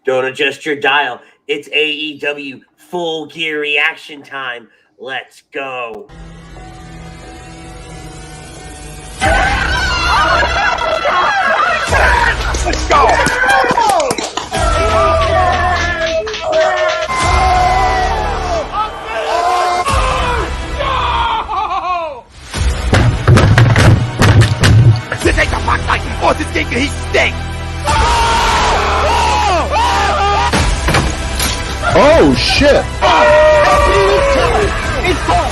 Don't adjust your dial. It's AEW Full Gear reaction time. Let's go. Let's go. This ain't the Rock Night. Ortiz thinking he stinks. Oh shit! It's gone.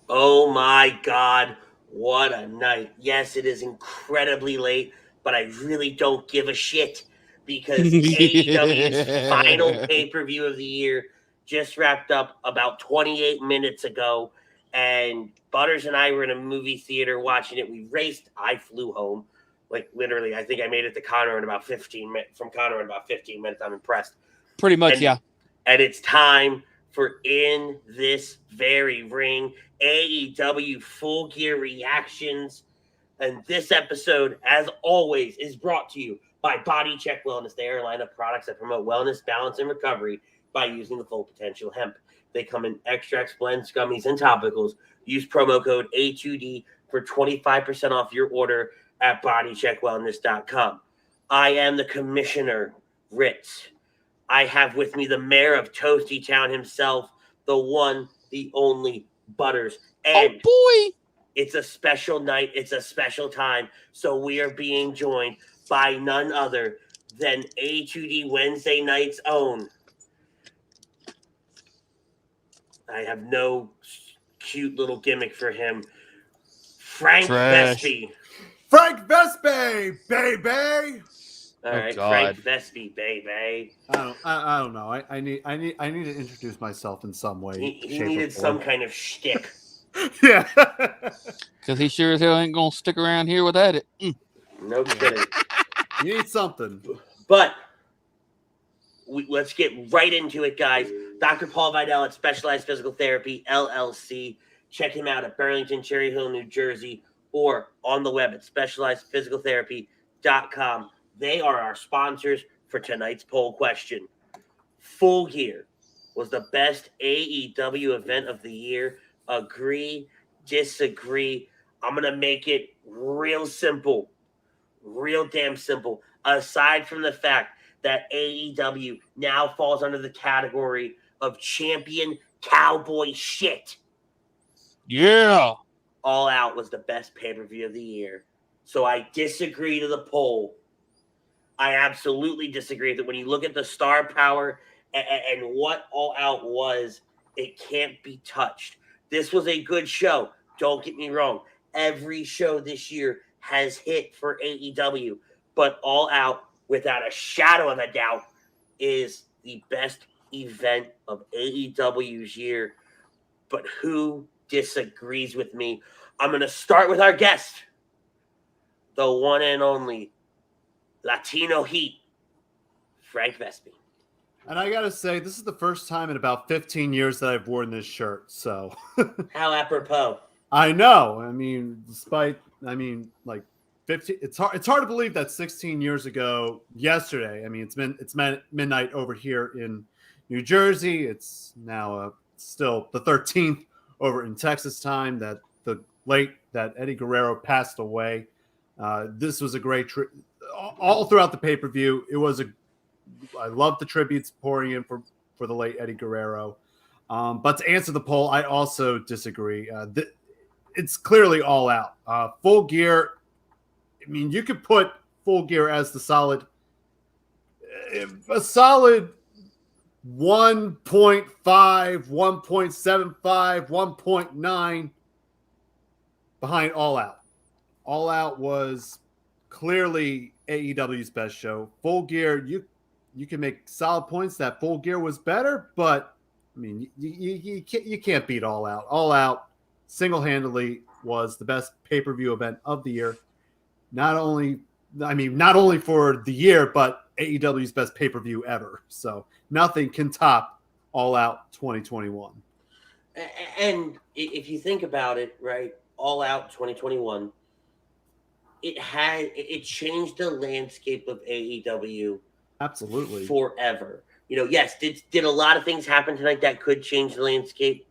Oh my God, what a night. Yes, it is incredibly late, but I really don't give a shit because AEW's final pay-per-view of the year just wrapped up about 28 minutes ago, and Butters and I were in a movie theater watching it. We raced. I flew home. Like, literally, I think I made it to Conroe in about 15 minutes. From Conroe in about 15 minutes. I'm impressed. Pretty much, yeah. And it's time for In This Very Ring, AEW Full Gear reactions. And this episode, as always, is brought to you by Body Check Wellness. They are a line of products that promote wellness, balance, and recovery by using the full potential hemp. They come in extracts, blends, gummies, and topicals. Use promo code A2D for 25% off your order at bodycheckwellness.com. I am the Commissioner, Ritz. I have with me the mayor of Toasty Town himself, the one, the only Butters. And oh boy, it's a special night. It's a special time. So we are being joined by none other than A2D Wednesday night's own. I have no cute little gimmick for him. Frank Vespi. Frank Vespi, baby. All right, Frank Vespi, baby. I don't know. I need to introduce myself in some way. He needed some kind of shtick. Yeah. Because he sure as hell ain't gonna stick around here without it. No kidding. You need something. But let's get right into it, guys. Dr. Paul Vidal at Specialized Physical Therapy, LLC. Check him out at Burlington, Cherry Hill, New Jersey, or on the web at specializedphysicaltherapy.com. They are our sponsors for tonight's poll question. Full Gear was the best AEW event of the year. Agree, disagree. I'm going to make it real simple. Real damn simple. Aside from the fact that AEW now falls under the category of champion cowboy shit. Yeah. All Out was the best pay-per-view of the year. So I disagree to the poll. I absolutely disagree that when you look at the star power and what All Out was, it can't be touched. This was a good show. Don't get me wrong. Every show this year has hit for AEW, but All Out, without a shadow of a doubt, is the best event of AEW's year. But who disagrees with me? I'm going to start with our guest, the one and only Latino Heat, Frank Vespi. And I gotta say, this is the first time in about 15 years that I've worn this shirt. So how apropos. I know. I mean, like 15. It's hard to believe that 16 years ago, yesterday. I mean, it's midnight over here in New Jersey. It's now still the 13th over in Texas time. That Eddie Guerrero passed away. This was a great all throughout the pay-per-view. I love the tributes pouring in for the late Eddie Guerrero. But to answer the poll, I also disagree. It's clearly All Out. Full Gear, I mean, you could put Full Gear as a solid 1.5, 1.75, 1.9 behind All Out. All Out was clearly AEW's best show. Full Gear, you can make solid points that Full Gear was better, but I mean, you can't beat All Out. All Out single-handedly was the best pay-per-view event of the year. Not only I mean, not only for the year, but AEW's best pay-per-view ever. So nothing can top All Out 2021. And if you think about it, right, All Out 2021, it changed the landscape of AEW Absolutely forever. Yes, did a lot of things happen tonight that could change the landscape?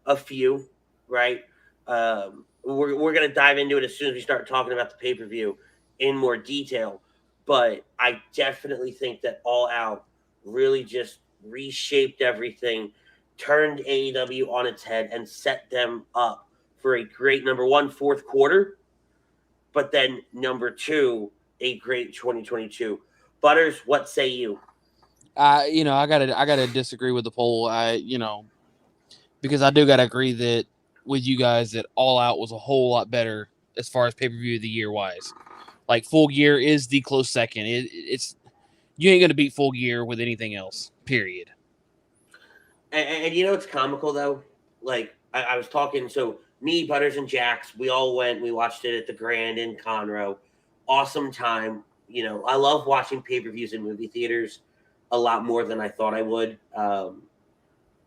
A few, right? We're going to dive into it as soon as we start talking about the pay-per-view in more detail. But I definitely think that All Out really just reshaped everything, turned AEW on its head, and set them up for a great, number one, fourth quarter, but then number two, a great 2022. Butters, what say you? I gotta disagree with the poll. Because I do gotta agree that with you guys that All Out was a whole lot better as far as pay-per-view of the year wise. Like Full Gear is the close second. It's you ain't gonna beat Full Gear with anything else. Period. And it's comical though. Like I was talking, so me, Butters, and Jax, we all went. We watched it at the Grand in Conroe. Awesome time. I love watching pay-per-views in movie theaters a lot more than I thought I would.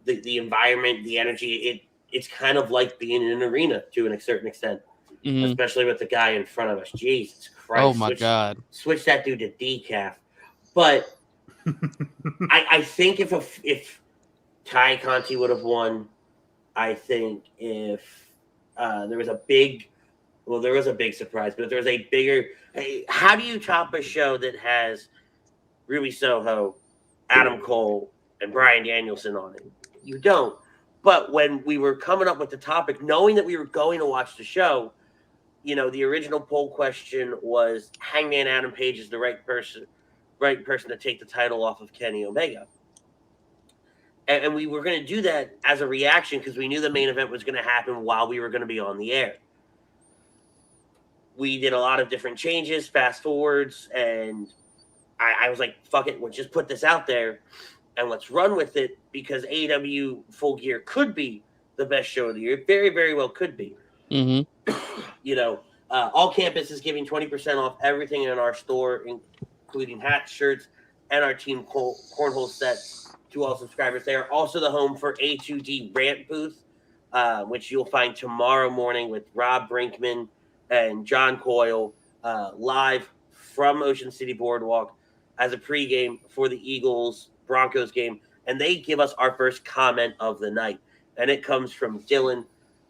The environment, the energy, it's kind of like being in an arena to a certain extent, especially with the guy in front of us. Jesus Christ. Oh my God. Switch that dude to decaf. But I think if Tay Conti would have won, I think if there was a big surprise, but if there was a bigger, how do you top a show that has Ruby Soho, Adam Cole, and Bryan Danielson on it? You don't. But when we were coming up with the topic, knowing that we were going to watch the show, the original poll question was Hangman Adam Page is the right person to take the title off of Kenny Omega. And we were going to do that as a reaction because we knew the main event was going to happen while we were going to be on the air. We did a lot of different changes, fast forwards, and I was like, fuck it, we'll just put this out there and let's run with it because AEW Full Gear could be the best show of the year. It very, very well could be. All Campus is giving 20% off everything in our store, including hats, shirts, and our team cornhole sets to all subscribers. They are also the home for A2D Rant Booth, which you'll find tomorrow morning with Rob Brinkman and John Coyle live from Ocean City Boardwalk as a pregame for the Eagles-Broncos game. And they give us our first comment of the night. And it comes from Dylan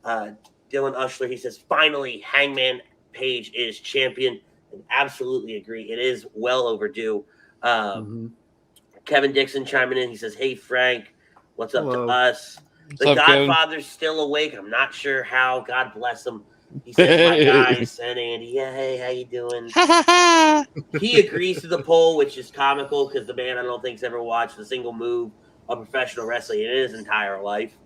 Ushler. He says, finally, Hangman Page is champion. And absolutely agree. It is well overdue. Kevin Dixon chiming in. He says, hey, Frank, what's up to us? The Godfather's still awake. I'm not sure how. God bless him. He says, my guys, and Andy, yeah, hey, how you doing? He agrees to the poll, which is comical because the man I don't think has ever watched a single move of professional wrestling in his entire life.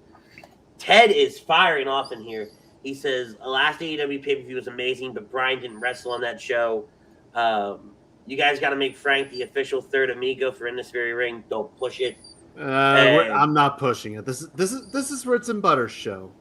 Ted is firing off in here. He says, last AEW pay-per-view was amazing, but Bryan didn't wrestle on that show. You guys got to make Frank the official third amigo for In This Very Ring. Don't push it. I'm not pushing it. This is Ritz and Butters show.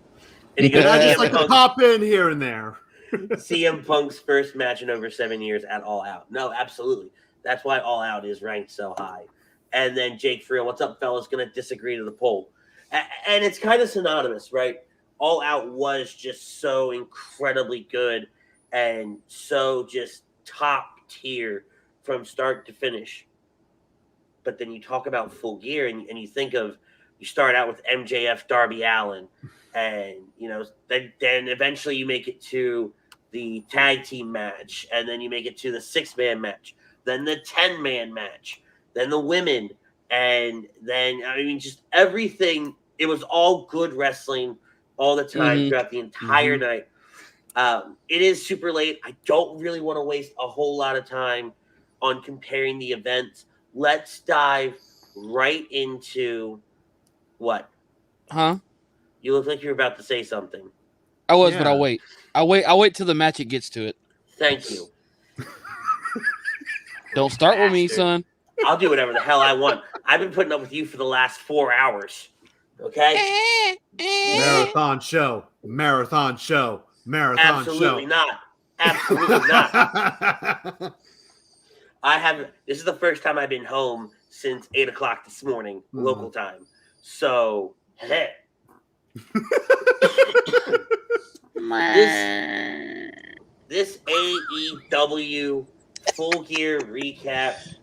And he goes, I just like to pop in here and there. CM Punk's first match in over 7 years at All Out. No, absolutely. That's why All Out is ranked so high. And then Jake Friel, what's up, fellas? Going to disagree to the poll. And it's kind of synonymous, right? All Out was just so incredibly good and so just top tier from start to finish. But then you talk about Full Gear and you think of, you start out with MJF, Darby Allin, and, then eventually you make it to the tag team match, and then you make it to the 6-man match, then the 10-man match, then the women, and then, just everything. It was all good wrestling all the time throughout the entire night. It is super late. I don't really want to waste a whole lot of time on comparing the events. Let's dive right into what? Huh? You look like you're about to say something. I was, but I'll wait. I'll wait till the match it gets to it. Thank you. Don't start with me, son. I'll do whatever the hell I want. I've been putting up with you for the last 4 hours. Okay? Marathon show. Absolutely not. Absolutely not. This is the first time I've been home since 8 o'clock this morning, local time. So, hey. This AEW Full Gear recap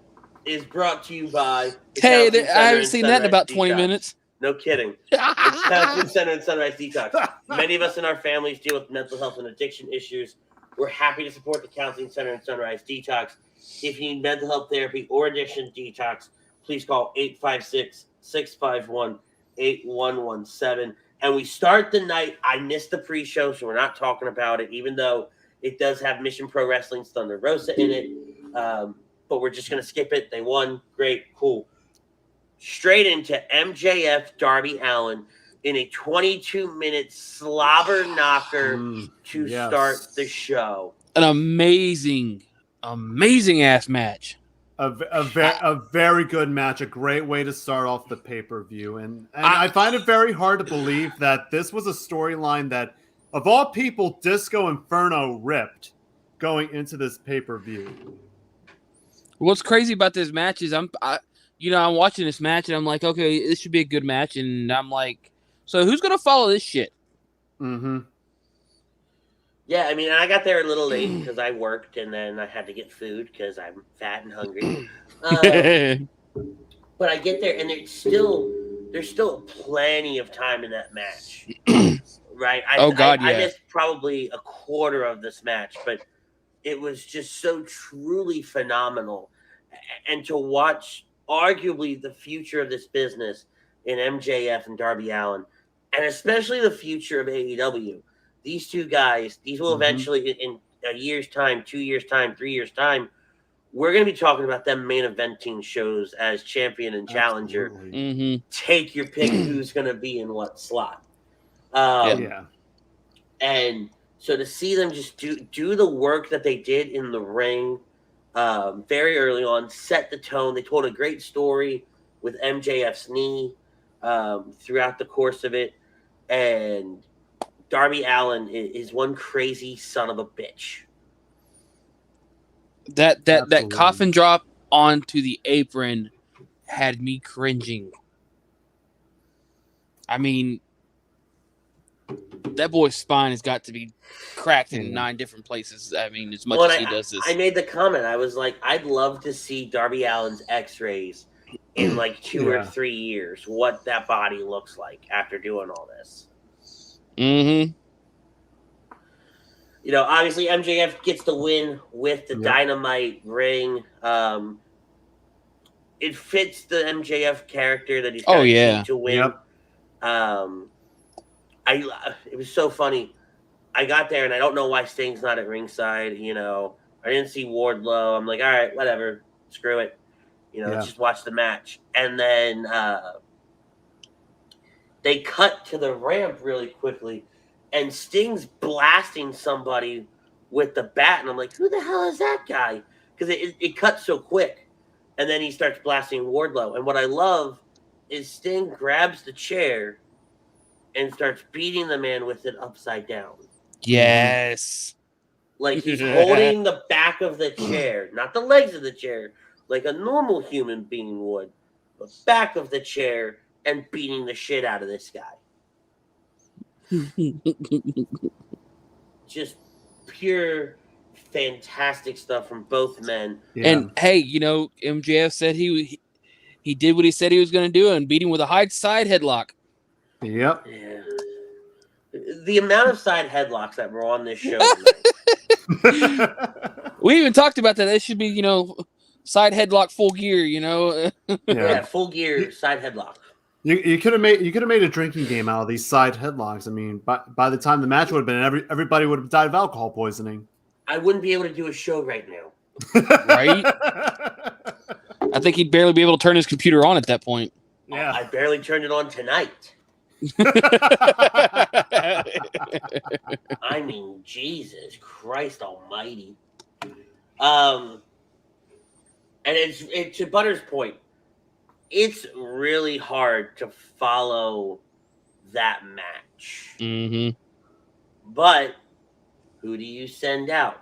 is brought to you by I haven't seen that in about 20 minutes. No kidding. It's Counseling Center and Sunrise Detox. Many of us in our families deal with mental health and addiction issues. We're happy to support the Counseling Center and Sunrise Detox. If you need mental health therapy or addiction detox, please call 856-651-8117. And we start the night. I missed the pre-show, so we're not talking about it, even though it does have Mission Pro Wrestling's Thunder Rosa in it. But we're just going to skip it. They won. Great. Cool. Straight into MJF Darby Allin in a 22-minute slobber knocker to start the show. An amazing ass match. A very good match. A great way to start off the pay-per-view. And I find it very hard to believe that this was a storyline that, of all people, Disco Inferno ripped going into this pay-per-view. What's crazy about this match is I'm watching this match and I'm like, okay, this should be a good match. And I'm like, so who's going to follow this shit? Mm-hmm. Yeah, I mean, I got there a little late because I worked and then I had to get food because I'm fat and hungry. But I get there and there's still plenty of time in that match. Right? I missed probably a quarter of this match, but it was just so truly phenomenal. And to watch arguably the future of this business in MJF and Darby Allin, and especially the future of AEW. These two guys, these will eventually, in a year's time, 2 years' time, 3 years' time, we're going to be talking about them main eventing shows as champion and challenger. Take your pick who's going to be in what slot. And so to see them just do the work that they did in the ring very early on, set the tone. They told a great story with MJF's knee throughout the course of it. And Darby Allin is one crazy son of a bitch. That coffin drop onto the apron had me cringing. I mean, that boy's spine has got to be cracked in 9 different places. I mean, as much as he does this. I made the comment. I was like, I'd love to see Darby Allin's x-rays in like 2 or 3 years, what that body looks like after doing all this. Obviously MJF gets the win with the Dynamite ring. It fits the MJF character that he's to win. It was so funny. I got there and I don't know why Sting's not at ringside. I didn't see Wardlow. I'm like, all right, whatever, screw it. Let's just watch the match. And then they cut to the ramp really quickly, and Sting's blasting somebody with the bat, and I'm like, who the hell is that guy? Because it cut so quick. And then he starts blasting Wardlow. And what I love is Sting grabs the chair and starts beating the man with it upside down. Yes. Like he's holding the back of the chair, not the legs of the chair, like a normal human being would, the back of the chair, and beating the shit out of this guy. Just pure fantastic stuff from both men. And hey, MJF said he did what he said he was going to do and beat him with a high side headlock. Yep. Yeah. The amount of side headlocks that were on this show tonight. We even talked about that. It should be, side headlock full gear, Yeah, full gear side headlock. You could have made a drinking game out of these side headlocks. I mean, by the time the match would have been, everybody would have died of alcohol poisoning. I wouldn't be able to do a show right now. Right? I think he'd barely be able to turn his computer on at that point. Yeah, I barely turned it on tonight. I mean, Jesus Christ Almighty. And it's to Butter's point. It's really hard to follow that match. Mm-hmm. But who do you send out?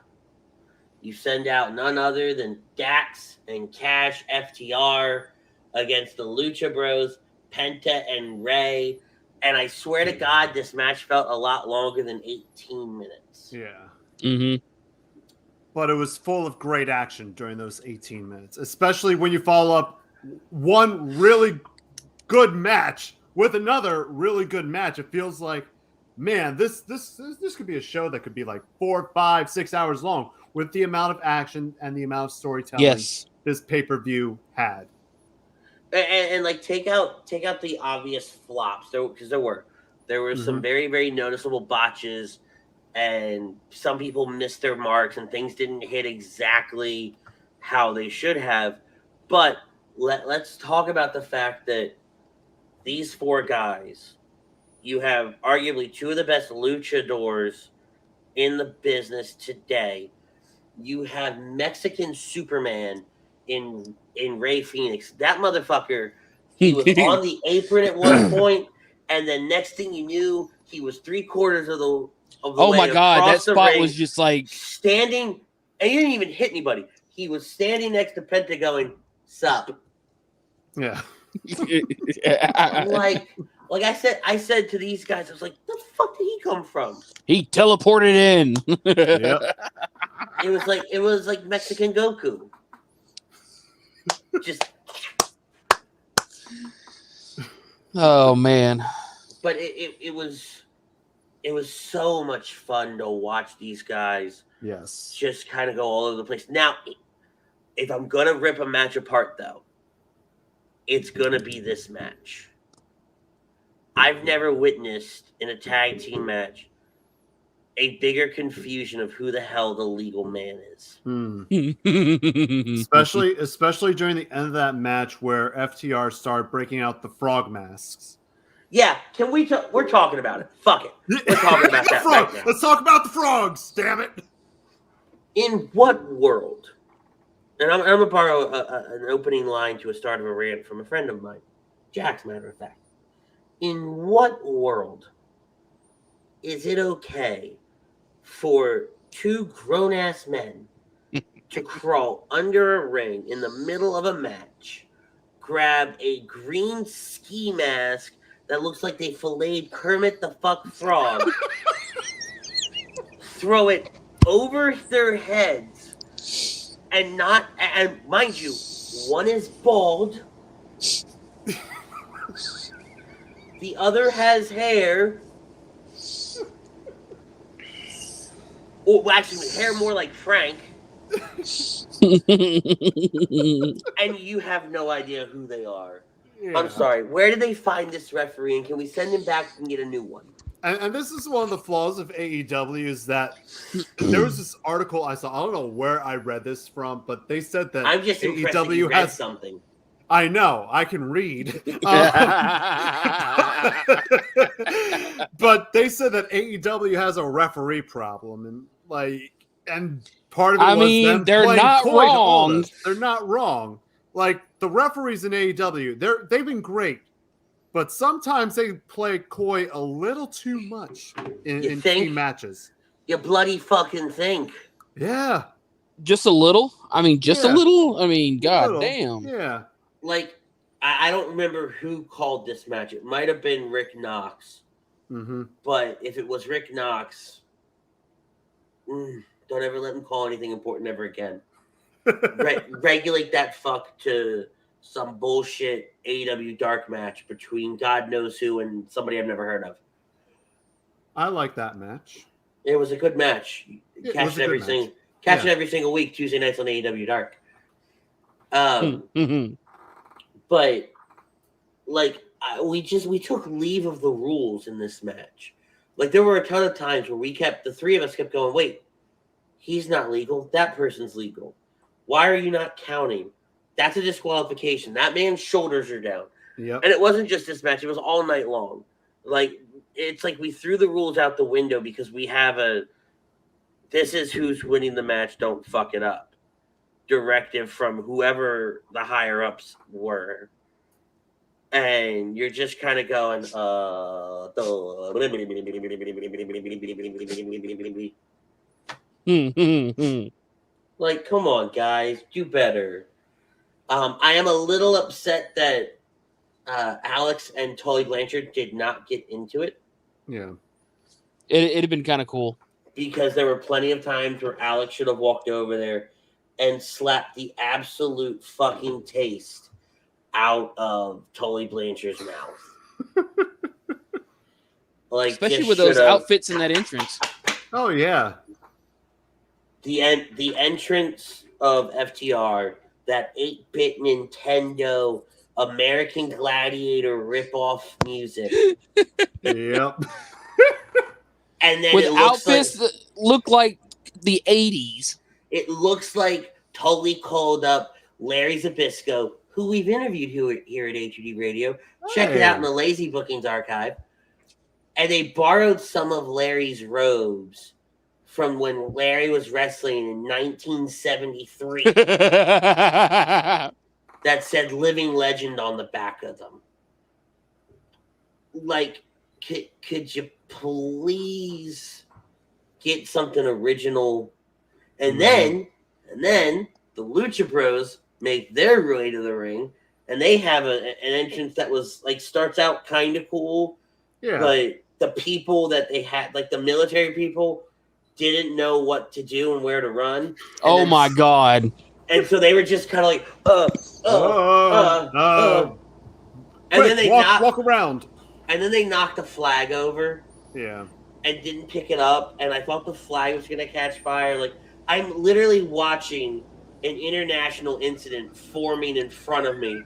You send out none other than Dax and Cash FTR against the Lucha Bros, Penta and Rey. And I swear to God, this match felt a lot longer than 18 minutes. Yeah. Mm-hmm. But it was full of great action during those 18 minutes, especially when you follow up one really good match with another really good match. It feels like, man, this could be a show that could be like 4, 5, 6 hours long with the amount of action and the amount of storytelling this pay-per-view had. And like take out the obvious flops because there were some very, very noticeable botches, and some people missed their marks and things didn't hit exactly how they should have. But let's talk about the fact that these 4 guys, you have arguably 2 of the best luchadors in the business today. You have Mexican Superman in Rey Fenix. That motherfucker, he was on the apron at one point, and then next thing you knew, he was 3/4 of the Oh way my God, that spot ring, was just like standing, and he didn't even hit anybody. He was standing next to Penta going, "Sup?" Yeah. like I said to these guys, I was like, "The fuck did he come from?" He teleported in. Yep. It was like Mexican Goku. Just Oh man. But it was so much fun to watch these guys just kind of go all over the place. Now, if I'm gonna rip a match apart though, it's gonna be this match. I've never witnessed in a tag team match a bigger confusion of who the hell the legal man is. Especially during the end of that match where FTR started breaking out the frog masks. Yeah, can we we're talking about it. Fuck it. We're talking about that right now. Let's talk about the frogs, damn it. In what world? And I'm going to borrow an opening line to a start of a rant from a friend of mine, Jack's matter of fact. In what world is it okay for 2 grown-ass men to crawl under a ring in the middle of a match, grab a green ski mask that looks like they filleted Kermit the fuck frog, throw it over their heads, and mind you, one is bald, the other has hair, or actually hair more like Frank, and you have no idea who they are. Yeah. I'm sorry. Where did they find this referee, and can we send him back and get a new one? And this is one of the flaws of AEW is that there was this article I saw. I don't know where I read this from, but they said that I'm just AEW has something. I know I can read, but they said that AEW has a referee problem, and part of it was them they're playing not coy to all wrong. this. They're not wrong. Like the referees in AEW, they've been great, but sometimes they play coy a little too much in team matches. You bloody fucking think. Yeah. Just a little? I mean, a little? I mean, god damn. Yeah. Like, I don't remember who called this match. It might have been Rick Knox. Mm-hmm. But if it was Rick Knox, don't ever let him call anything important ever again. Regulate that fuck to some bullshit AEW dark match between God knows who and somebody I've never heard of. I like that match. It was a good match. Catch it every single week, Tuesday nights on AEW Dark. But like we took leave of the rules in this match. Like there were a ton of times where the 3 of us kept going, wait, he's not legal. That person's legal. Why are you not counting? That's a disqualification. That man's shoulders are down. Yep. And it wasn't just this match. It was all night long. Like, it's like we threw the rules out the window because we have this is who's winning the match, don't fuck it up directive from whoever the higher-ups were. And you're just kind of going, Like, come on, guys, do better. I am a little upset that Alex and Tully Blanchard did not get into it. Yeah. It'd have been kind of cool. Because there were plenty of times where Alex should have walked over there and slapped the absolute fucking taste out of Tully Blanchard's mouth. Like, Especially with those outfits in that entrance. Oh yeah. The entrance of FTR, that 8-bit Nintendo American Gladiator ripoff music. Yep. And then With it looks outfits that look like the 80s. It looks like totally called up Larry Zbyszko, who we've interviewed here at HUD Radio. Check it out in the Lazy Bookings archive. And they borrowed some of Larry's robes from when Larry was wrestling in 1973 that said Living Legend on the back of them. Like, could you please get something original? And then the Lucha Bros make their way to the ring, and they have an entrance that was like starts out kind of cool, but the people that they had, like the military people, didn't know what to do and where to run. Oh my god! And so they were just kind of like, and then they walk around. And then they knocked the flag over. Yeah. And didn't pick it up. And I thought the flag was going to catch fire. Like, I'm literally watching an international incident forming in front of me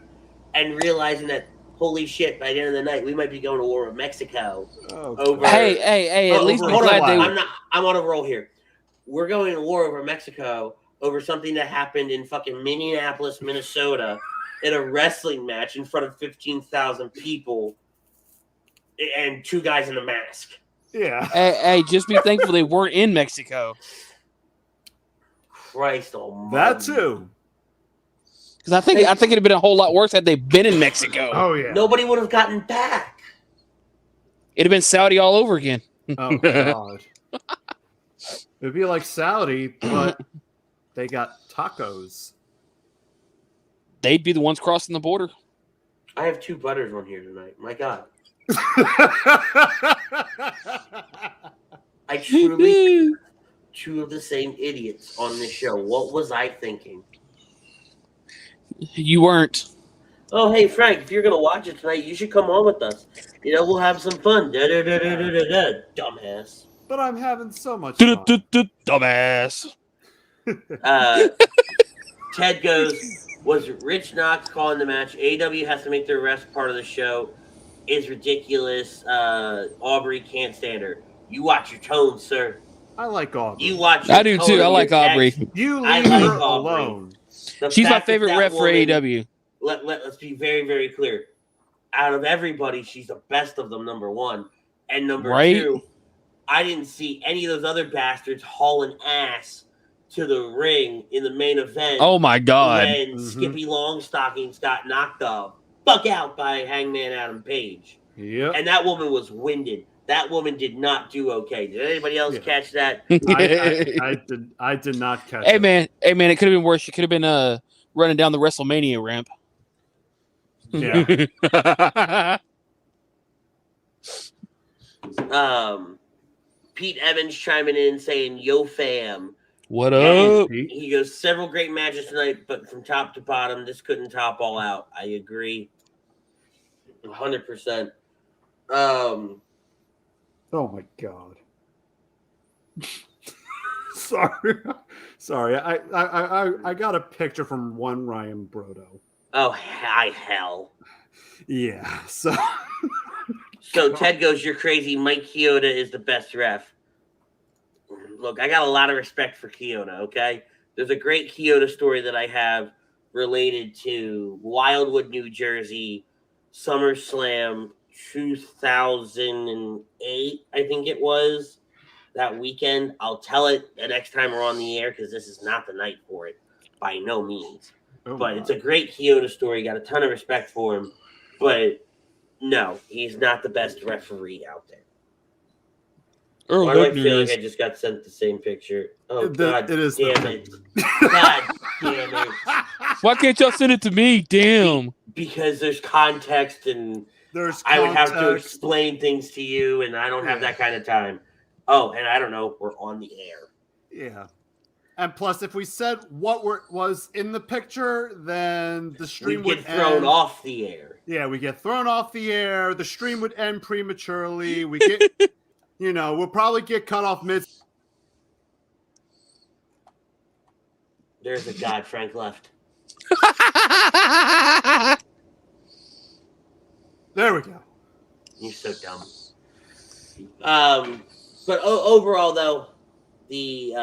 and realizing that, holy shit, by the end of the night, we might be going to war with Mexico. Over. Hey, at least be glad they... I'm on a roll here. We're going to war over Mexico over something that happened in fucking Minneapolis, Minnesota in a wrestling match in front of 15,000 people. And 2 guys in a mask. Yeah. Hey, just be thankful they weren't in Mexico. Christ almighty. That too. Because I think it'd have been a whole lot worse had they been in Mexico. Oh yeah. Nobody would have gotten back. It'd have been Saudi all over again. Oh god. It'd be like Saudi, but they got tacos. They'd be the ones crossing the border. I have 2 butters on here tonight. My God. I truly 2 of the same idiots on this show. What was I thinking? You weren't. Oh, hey, Frank, if you're going to watch it tonight, you should come on with us. You know, we'll have some fun. Dumbass. But I'm having so much fun. Dumbass. Ted goes, was Rich Knox calling the match? AEW has to make their rest part of the show. Is ridiculous. Aubrey can't stand her. You watch your tone, sir. I like Aubrey. You watch. I do too. I like Aubrey. You leave her alone. She's my favorite ref for AEW. Let's be very, very clear. Out of everybody, she's the best of them. Number 1, and number 2, I didn't see any of those other bastards hauling ass to the ring in the main event. Oh my god! When Skippy Longstockings got knocked the fuck out by Hangman Adam Page. Yep. And that woman was winded. That woman did not do okay. Did anybody else catch that? I did not catch it. Man, it could have been worse. She could have been running down the WrestleMania ramp. Yeah. Pete Evans chiming in saying, "Yo fam. What up?" He goes, several great matches tonight, but from top to bottom, this couldn't top all out. I agree. 100%. Oh my god. Sorry. I got a picture from one Ryan Brodo. Oh, hell. Yeah. So Ted goes, "You're crazy. Mike Chioda is the best ref." Look, I got a lot of respect for Chioda, okay? There's a great Chioda story that I have related to Wildwood, New Jersey, SummerSlam 2008, I think it was, that weekend. I'll tell it the next time we're on the air because this is not the night for it, by no means. But it's a great Chioda story. Got a ton of respect for him. But no, he's not the best referee out there. Earl Why do I Hebner feel like is. I just got sent the same picture? Oh, God It is damn it. God damn it. Why can't y'all send it to me? Damn. Because there's context and There's I would have to context. explain things to you, and I don't have that kind of time. Oh, and I don't know. We're on the air. Yeah. And plus, if we said what was in the picture, then the stream We would get thrown end. off the air. Yeah, we get thrown off the air. The stream would end prematurely. We get, we'll probably get cut off mid. There's a God Frank left. There we go. You're so dumb. But overall, though, the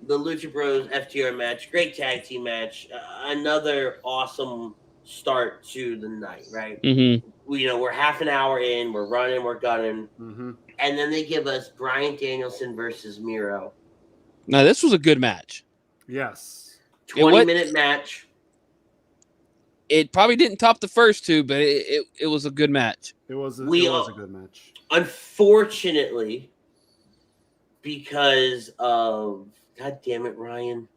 Lucha Bros FTR match, great tag team match, another awesome start to the night, right? Mm-hmm. We're half an hour in, we're running, we're gunning, Mm-hmm. and then they give us Bryan Danielson versus Miro. Now, this was a good match. Yes. 20-minute match. It probably didn't top the first two, but it was a good match. It was a good match. Unfortunately, because of God damn it, Ryan.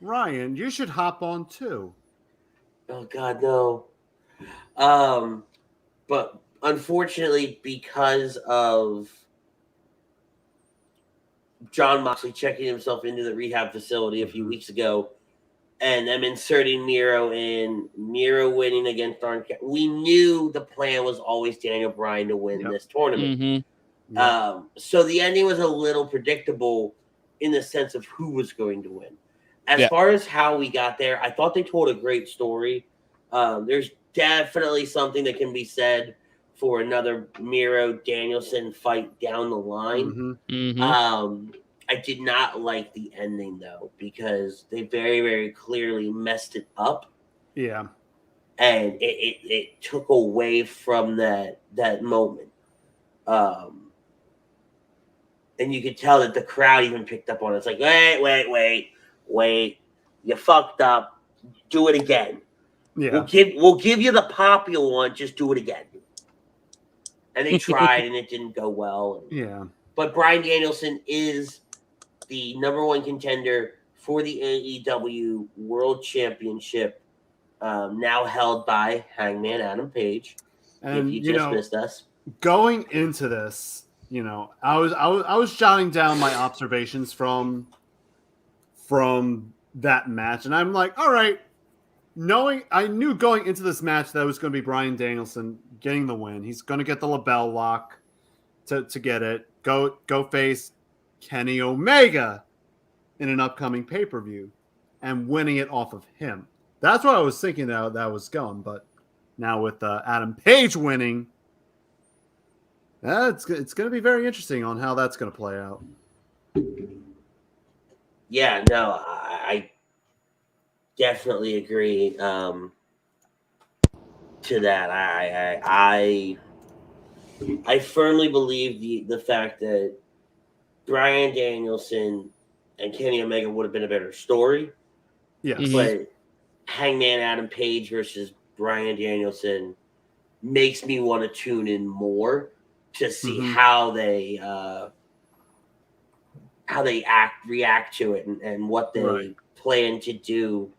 Ryan, you should hop on too. Oh God, no. But unfortunately, because of John Moxley checking himself into the rehab facility a few weeks ago, and them inserting Miro in, Miro winning against Darn Cat. We knew the plan was always Daniel Bryan to win this tournament. Mm-hmm. So the ending was a little predictable in the sense of who was going to win. As far as how we got there, I thought they told a great story. There's definitely something that can be said for another Miro Danielson fight down the line. Mm-hmm. Mm-hmm. I did not like the ending, though, because they very, very clearly messed it up. Yeah. And it took away from that moment. And you could tell that the crowd even picked up on it. It's like, wait. You fucked up. Do it again. Yeah. We'll give you the pop you want. Just do it again. And they tried, and it didn't go well. Yeah. But Bryan Danielson is the number one contender for the AEW World Championship, now held by Hangman Adam Page. And if you just missed us, going into this, I was jotting down my observations from that match, and I'm like, all right, I knew going into this match that it was going to be Bryan Danielson getting the win. He's going to get the LaBelle lock to get it. Go face Kenny Omega in an upcoming pay-per-view and winning it off of him. That's what I was thinking that was going, but now with Adam Page winning, it's going to be very interesting on how that's going to play out. Yeah, no, I definitely agree to that. I firmly believe the fact that Bryan Danielson and Kenny Omega would have been a better story. Yes. Mhm. But Hangman Adam Page versus Bryan Danielson makes me want to tune in more to see how they react to it and what they plan to do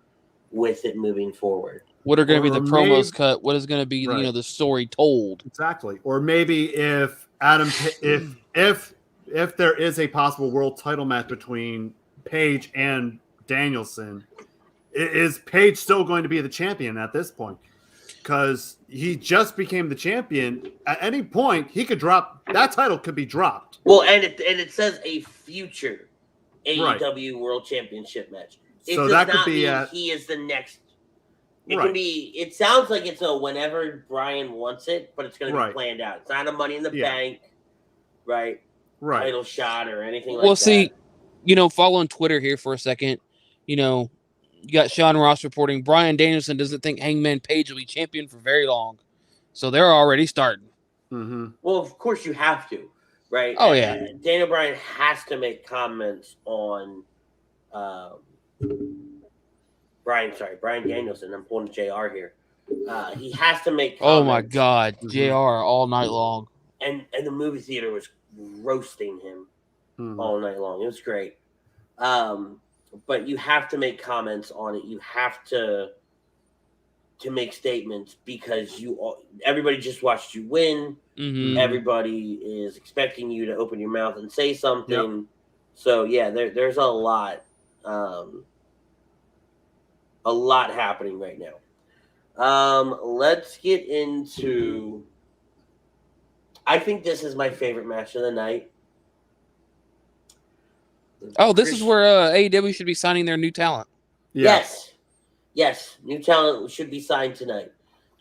with it moving forward. What are going to be the promos maybe, cut? What is going to be the story told? Exactly. Or maybe if if there is a possible world title match between Page and Danielson, is Page still going to be the champion at this point? Because he just became the champion. At any point, he could drop that title. Could be dropped. Well, and it says a future AEW World Championship match. It so does that not could be mean he is the next. It can be. It sounds like it's a whenever Bryan wants it, but it's going to be planned out. It's not a Money in the Bank, right? Title shot or anything like that. Well, see, following Twitter here for a second, you got Sean Ross reporting Bryan Danielson doesn't think Hangman Page will be champion for very long. So they're already starting. Mm-hmm. Well, of course you have to, right? Oh, yeah. Daniel Bryan has to make comments on Bryan Danielson. I'm pulling JR here. He has to make comments. Oh, my God. JR all night long. And the movie theater was roasting him all night long. It was great. But you have to make comments on it. You have to make statements because everybody just watched you win. Mm-hmm. Everybody is expecting you to open your mouth and say something. Yep. So yeah, there's a lot happening right now. Let's get into. I think this is my favorite match of the night. Oh, this is where AEW should be signing their new talent. Yeah. Yes. New talent should be signed tonight.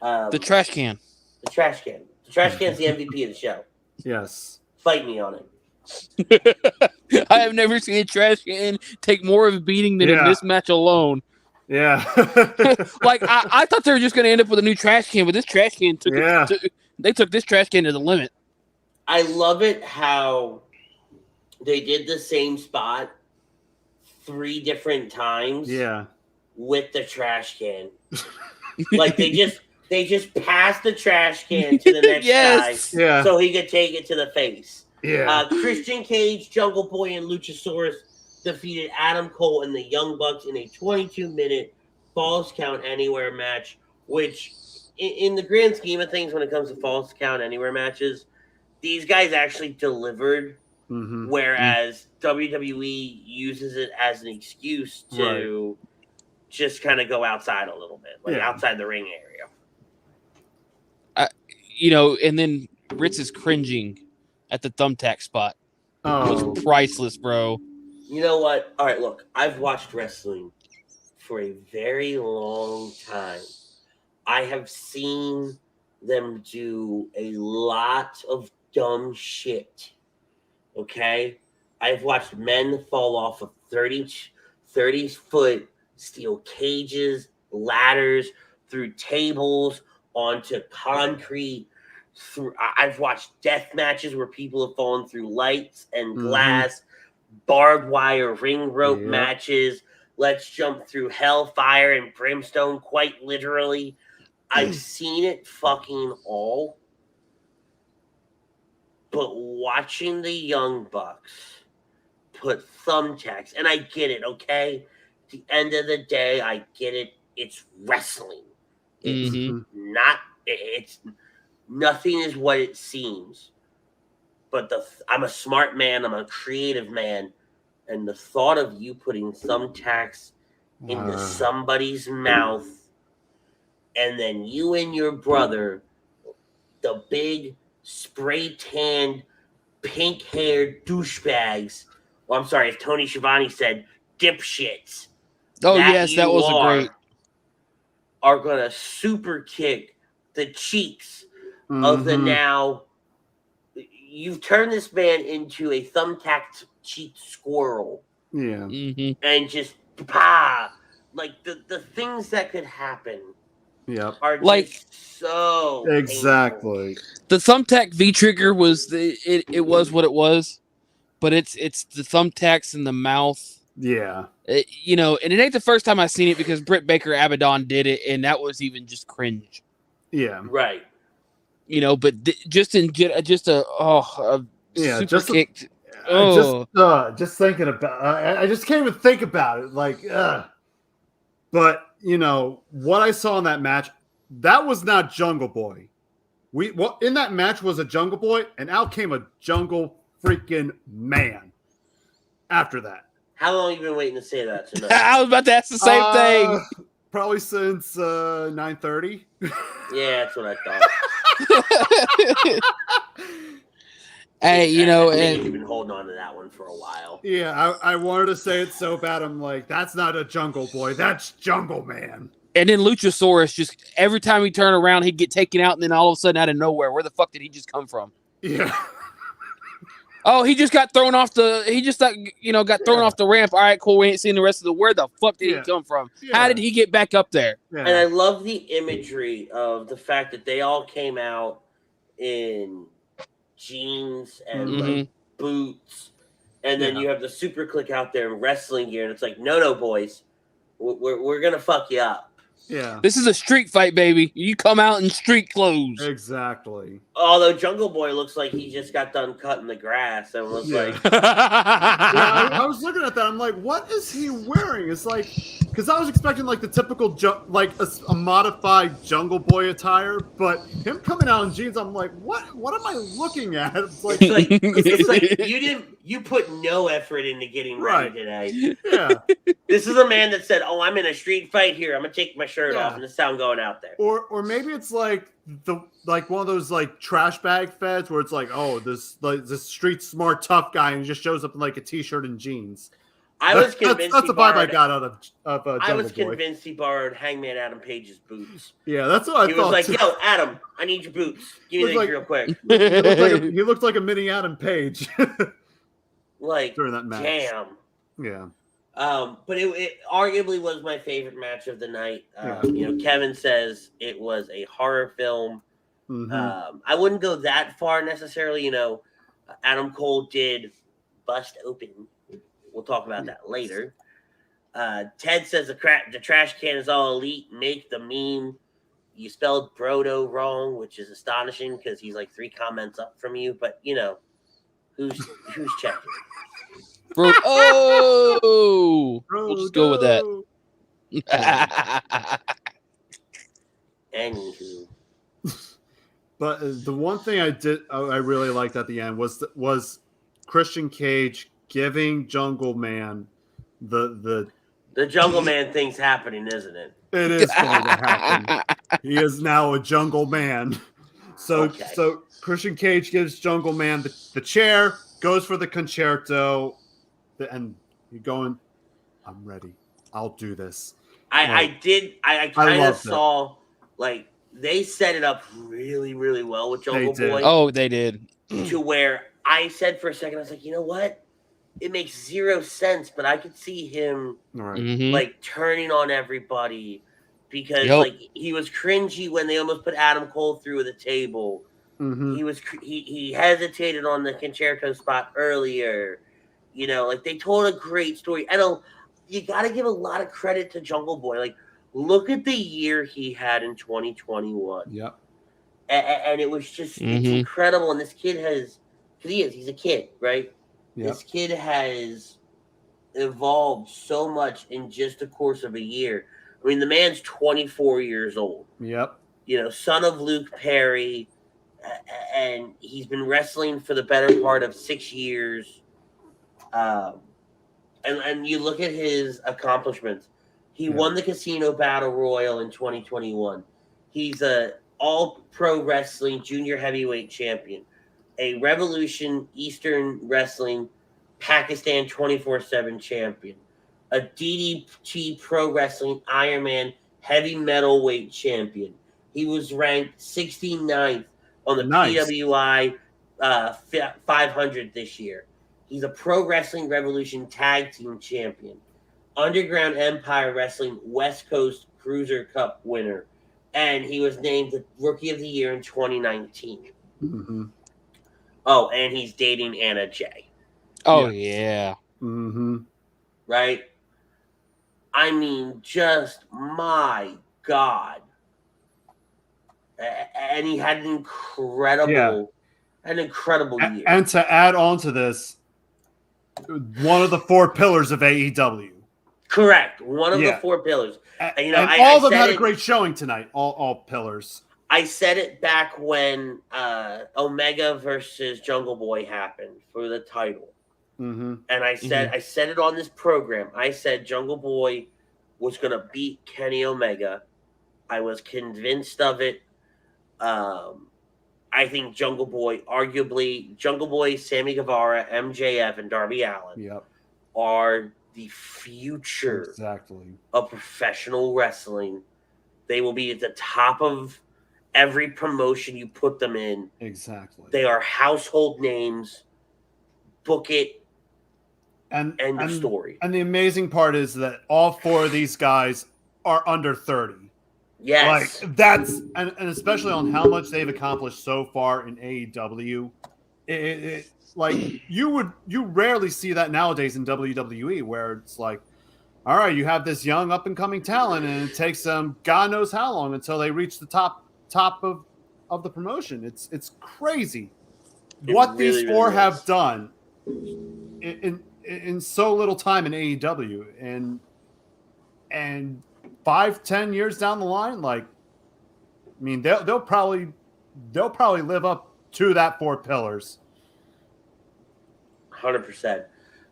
The trash can. The trash can. The trash can's the MVP of the show. Yes. Fight me on it. I have never seen a trash can take more of a beating than in this match alone. Yeah. Like, I thought they were just going to end up with a new trash can, but this trash can they took this trash can to the limit. I love it how they did the same spot 3 different times. Yeah. With the trash can. Like they just passed the trash can to the next guy so he could take it to the face. Yeah. Christian Cage, Jungle Boy, and Luchasaurus defeated Adam Cole and the Young Bucks in a 22-minute Falls Count Anywhere match, which in the grand scheme of things when it comes to Falls Count Anywhere matches, these guys actually delivered. Mm-hmm. Whereas WWE uses it as an excuse to just kind of go outside a little bit, like outside the ring area. And then Ritz is cringing at the thumbtack spot. Oh. It was priceless, bro. You know what? All right, look, I've watched wrestling for a very long time. I have seen them do a lot of dumb shit. Okay? I've watched men fall off of 30-foot steel cages, ladders, through tables, onto concrete. I've watched death matches where people have fallen through lights and glass, barbed wire ring rope matches. Let's jump through hellfire and brimstone, quite literally. I've seen it fucking all. But watching the Young Bucks put thumbtacks, and I get it, okay? At the end of the day, I get it. It's wrestling. It's nothing is what it seems. But I'm a smart man. I'm a creative man. And the thought of you putting thumbtacks into somebody's mouth, and then you and your brother, the big spray-tanned, pink-haired douchebags. Well, I'm sorry, if Tony Schiavone said dipshits. Oh, yes, that was a great. Are going to super kick the cheeks of the now. You've turned this man into a thumbtacked cheek squirrel. Yeah. And just, like the things that could happen. Yep. Are just so exactly painful. The thumbtack V trigger was it was what it was, but it's the thumbtacks in the mouth. Yeah. And it ain't the first time I've seen it because Britt Baker Abaddon did it, and that was even just cringe. Yeah. Right. But just a super kicked. Just thinking about, I just can't even think about it. Like, but what I saw in that match, that was not Jungle Boy. In that match was a Jungle Boy, and out came a Jungle freaking Man. After that, how long have you been waiting to say that tonight? I was about to ask the same thing. Probably since 9:30. Yeah, that's what I thought. Hey, and you've been holding on to that one for a while. Yeah, I wanted to say it so bad. I'm like, that's not a Jungle Boy. That's Jungle Man. And then Luchasaurus, just every time he turned around, he'd get taken out, and then all of a sudden, out of nowhere, where the fuck did he just come from? Yeah. Oh, he just got thrown off the. He just got thrown off the ramp. All right, cool. We ain't seen the rest of the. Where the fuck did he come from? Yeah. How did he get back up there? Yeah. And I love the imagery of the fact that they all came out in jeans and like boots, and then you have the Superkliq out there in wrestling gear, and it's like, no, boys, we're gonna fuck you up. Yeah. This is a street fight, baby. You come out in street clothes. Exactly. Although Jungle Boy looks like he just got done cutting the grass and was Yeah. like, Yeah, I was looking at that. I'm like, what is he wearing? It's like, because I was expecting like the typical, like a modified Jungle Boy attire, but him coming out in jeans, I'm like, what am I looking at? It's like, it's like you put no effort into getting ready today. Yeah. This is a man that said, "Oh, I'm in a street fight here. I'm gonna take my shirt off, and this is how I'm going out there." Or maybe it's like one of those like trash bag feds where it's like, oh, this street smart tough guy, and he just shows up in like a t-shirt and jeans. I was convinced that's the vibe I got out of Jungle I was Boy. convinced he borrowed Hangman Adam Page's boots. Yeah, that's what I thought. He was like, too. "Yo, Adam, I need your boots. Give me these like- real quick." He looked like a mini Adam Page Like, during that match. damn. Yeah. But it arguably was my favorite match of the night. Yeah. You know, Kevin says it was a horror film. Mhm. I wouldn't go that far necessarily. You know, Adam Cole did bust open. We'll talk about that later. Ted says the trash can is all elite. Make the meme. You spelled Brodo wrong, which is astonishing because he's like 3 comments up from you. But you know, who's checking? Bro, we'll just go with that. Anywho. But the one thing I really liked at the end was Christian Cage giving Jungle Man the Jungle Man thing's happening, isn't it? it is going to happen. He is now a Jungle Man. So Christian Cage gives Jungle Man the chair, goes for the concerto, and you're going, I'm ready. I'll do this. I kind of loved saw like they set it up really, really well with Jungle They did. Boy. Oh, they did. To where I said for a second, I was like, you know what? It makes 0 sense, but I could see him All right. Mhm. like turning on everybody because Yep. like he was cringy when they almost put Adam Cole through the table. Mhm. He hesitated on the concerto spot earlier. You know, like they told a great story. You got to give a lot of credit to Jungle Boy. Like, look at the year he had in 2021. Yep. And it was just it's Mhm. incredible. And this kid he's a kid, right? Yep. This kid has evolved so much in just the course of a year. I mean, the man's 24 years old. Yep. You know, son of Luke Perry, and he's been wrestling for the better part of 6 years. And you look at his accomplishments. He won the Casino Battle Royal in 2021. He's a All-Pro Wrestling Junior Heavyweight Champion, a Revolution Eastern Wrestling Pakistan 24/7 Champion, a DDT Pro Wrestling Ironman Heavy Metalweight Champion. He was ranked 69th on the PWI 500 this year. He's a Pro Wrestling Revolution Tag Team Champion, Underground Empire Wrestling West Coast Cruiser Cup winner, and he was named the Rookie of the Year in 2019. Mm-hmm. Oh, and he's dating Anna Jay. Oh, yeah. Mm-hmm. Right? I mean, just my God. And he had an incredible year. And to add on to this, one of the 4 pillars of AEW. Correct. One of the 4 pillars. And, you know, all of them had said a great showing tonight. All pillars. I said it back when Omega versus Jungle Boy happened for the title. Mm-hmm. And I said it on this program. I said Jungle Boy was going to beat Kenny Omega. I was convinced of it. I think Jungle Boy, Sammy Guevara, MJF, and Darby Allin are the future of professional wrestling. They will be at the top of every promotion you put them in. Exactly. They are household names. Book it. And end of story. And the amazing part is that all 4 of these guys are under 30. Yes. Like that's and especially on how much they've accomplished so far in AEW. Like you rarely see that nowadays in WWE where it's like, all right, you have this young up and coming talent, and it takes them God knows how long until they reach the top of the promotion. It's crazy what these four have done in so little time in AEW, and 5-10 years down the line, like, I mean, they'll probably live up to that 4 pillars. 100%.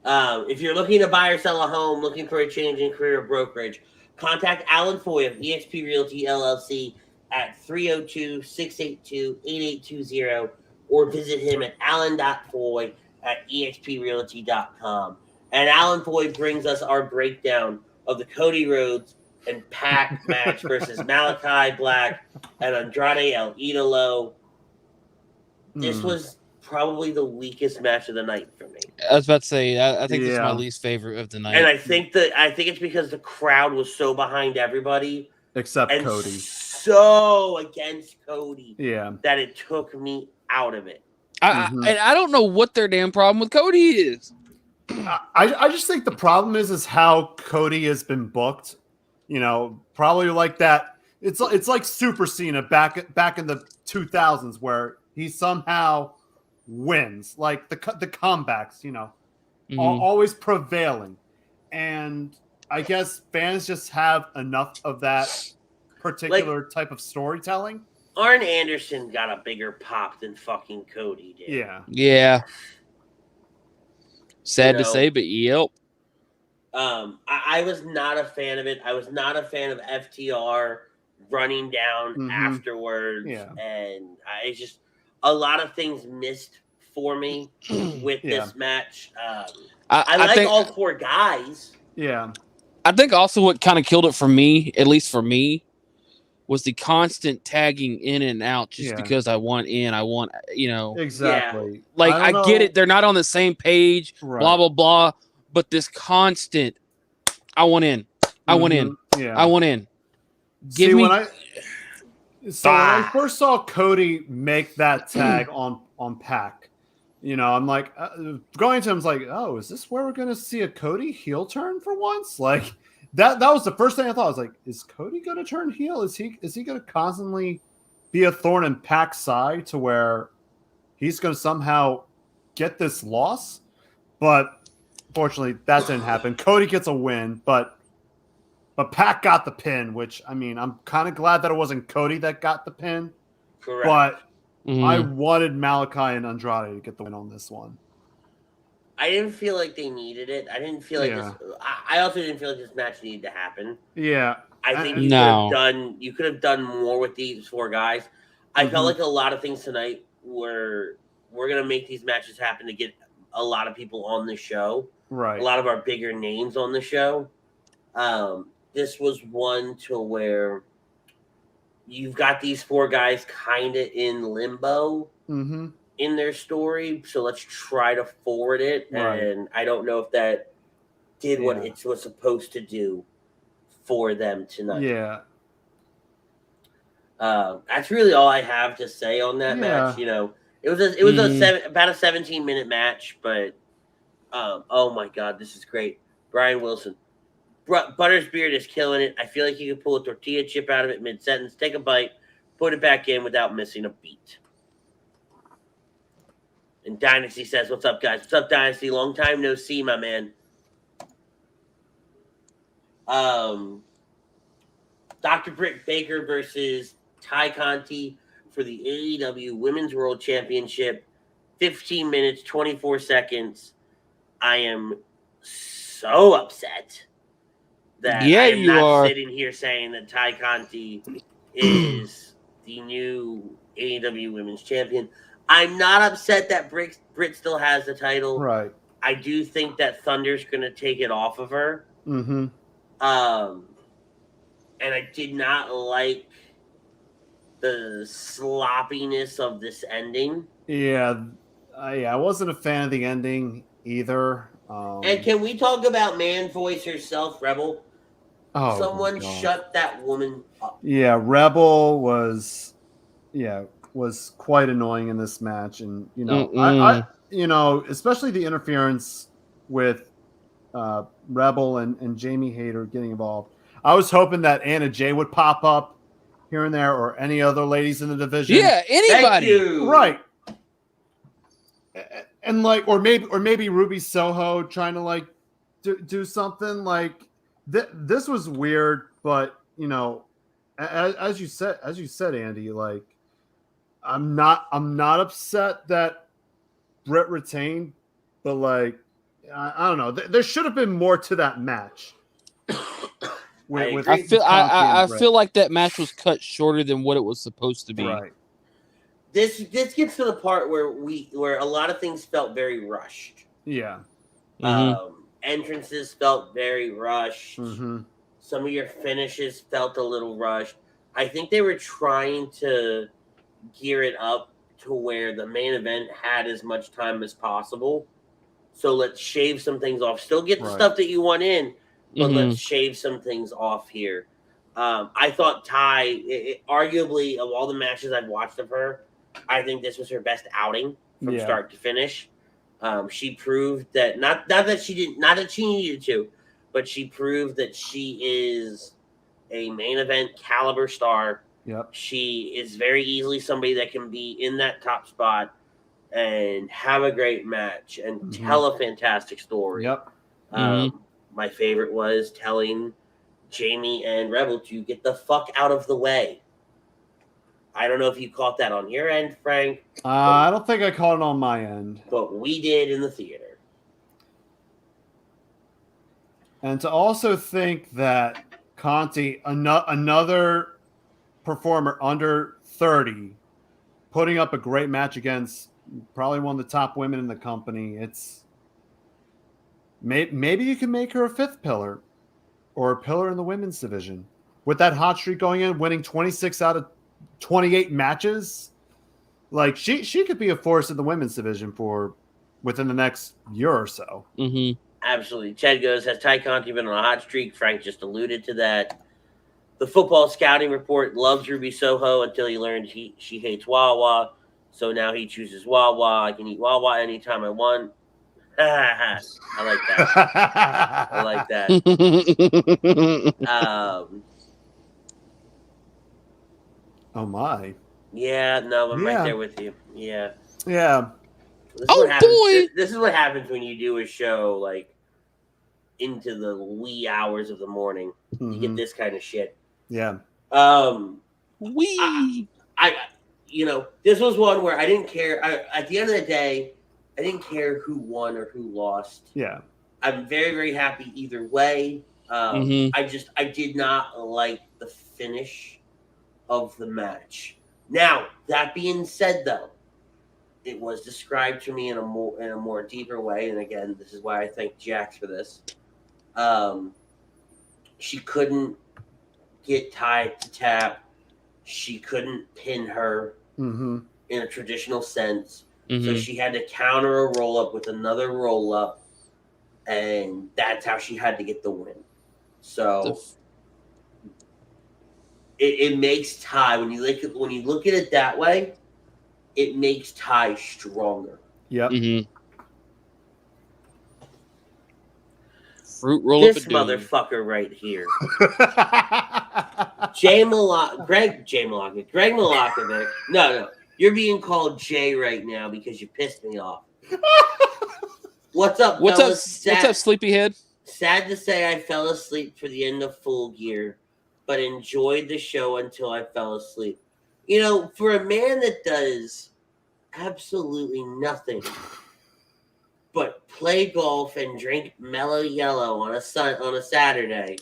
If you're looking to buy or sell a home, looking for a change in career or brokerage, contact Alan Foy of eXp Realty LLC at 302-682-8820 or visit him at alan.foy@exprealty.com. And Alan Foy brings us our breakdown of the Cody Rhodes and Pac match versus Malachi Black and Andrade El Idolo. This was probably the weakest match of the night for me. I was about to say, I think this is my least favorite of the night. And I think it's because the crowd was so behind everybody. Except Cody. So against Cody. Yeah. That it took me out of it. And I don't know what their damn problem with Cody is. I just think the problem is how Cody has been booked. You know, probably like that. It's like Super Cena back in the 2000s where he somehow wins, like the comebacks. You know, always prevailing, and I guess fans just have enough of that particular type of storytelling. Arn Anderson got a bigger pop than fucking Cody did. Yeah. Sad to say, but yep. I was not a fan of it. I was not a fan of FTR running down afterwards. Yeah. And it's just a lot of things missed for me with this match. I think all 4 guys. Yeah. I think also what kind of killed it for me, at least for me, was the constant tagging in and out just because I want in. I want, Exactly. Yeah. Like, I get it. They're not on the same page, blah, blah, blah. But this constant, I want in. I want in. Yeah. I want in. When I first saw Cody make that tag on Pac, I'm like, going to him, I was like, oh, is this where we're going to see a Cody heel turn for once? Like, that was the first thing I thought. I was like, is Cody going to turn heel? Is he going to constantly be a thorn in Pac's side to where he's going to somehow get this loss? But fortunately, that didn't happen. Cody gets a win, but Pac got the pin, which, I mean, I'm kind of glad that it wasn't Cody that got the pin. Correct. But I wanted Malachi and Andrade to get the win on this one. I didn't feel like they needed it. I didn't feel like this. I also didn't feel like this match needed to happen. Yeah. I think you could have done more with these 4 guys. I felt like a lot of things tonight we're going to make these matches happen to get a lot of people on the show. Right. A lot of our bigger names on the show. This was one to where you've got these 4 guys kind of in limbo in their story. So let's try to forward it. Right. And I don't know if that did what it was supposed to do for them tonight. Yeah. That's really all I have to say on that match. It was about a 17-minute match, but oh my God, this is great. Brian Wilson. Buttersbeard is killing it. I feel like you could pull a tortilla chip out of it mid-sentence, take a bite, put it back in without missing a beat. And Dynasty says, what's up, guys? What's up, Dynasty? Long time no see, my man. Dr. Britt Baker versus Tay Conti for the AEW Women's World Championship. 15 minutes, 24 seconds. I am so upset that I'm not sitting here saying that Tay Conti is the new AEW Women's Champion. I'm not upset that Britt still has the title. Right. I do think that Thunder's going to take it off of her. And I did not like the sloppiness of this ending. Yeah, I wasn't a fan of the ending either. And can we talk about Man Voice herself, Rebel? Oh, someone shut that woman up. Yeah, Rebel was quite annoying in this match, and I especially the interference with Rebel and Jamie Hayter getting involved. I was hoping that Anna Jay would pop up here and there, or any other ladies in the division. Yeah, Thank anybody. you. Right. And like, or maybe Ruby Soho trying to like do something like this was weird, but you know, as you said, Andy, like I'm not upset that Britt retained, but like I don't know, there should have been more to that match. I feel like that match was cut shorter than what it was supposed to be. Right. This gets to the part where a lot of things felt very rushed. Yeah. Entrances felt very rushed. Mm-hmm. Some of your finishes felt a little rushed. I think they were trying to gear it up to where the main event had as much time as possible. So let's shave some things off. Still get the stuff that you want in, but let's shave some things off here. I thought Ty, arguably, of all the matches I've watched of her, I think this was her best outing from start to finish. She proved that not that she needed to, but she proved that she is a main event caliber star. Yep. She is very easily somebody that can be in that top spot and have a great match and tell a fantastic story. Yep. My favorite was telling Jamie and Rebel to get the fuck out of the way. I don't know if you caught that on your end, Frank. I don't think I caught it on my end. But we did in the theater. And to also think that Conti, another performer under 30, putting up a great match against probably one of the top women in the company. It's maybe you can make her a fifth pillar or a pillar in the women's division. With that hot streak going in, winning 26 out of 28 matches, like she could be a force in the women's division for within the next year or so. Absolutely. Chad goes, has Tay Conti been on a hot streak? Frank just alluded to that. The football scouting report loves Ruby Soho until he learned she hates Wawa. So now he chooses Wawa. I can eat Wawa anytime I want. I like that. I like that. Oh my. Yeah, no, I'm right there with you. Yeah. Yeah. This is what happens when you do a show like into the wee hours of the morning. You get this kind of shit. Yeah. This was one where I didn't care. At the end of the day, I didn't care who won or who lost. Yeah. I'm very, very happy either way. I did not like the finish of the match. Now, that being said, though, it was described to me in a more deeper way, and again, this is why I thank Jax for this. She couldn't get tied to tap. She couldn't pin her in a traditional sense. So she had to counter a roll-up with another roll-up, and that's how she had to get the win. So it makes Ty, when you look at it that way, it makes Ty stronger. Yep. Fruit roll this up a motherfucker right here. Greg Milakovic. No. You're being called Jay right now because you pissed me off. What's up, fellas? What's up, sleepyhead? Sad to say I fell asleep for the end of Full Gear, but enjoyed the show until I fell asleep. You know, for a man that does absolutely nothing but play golf and drink Mellow Yellow on a Saturday,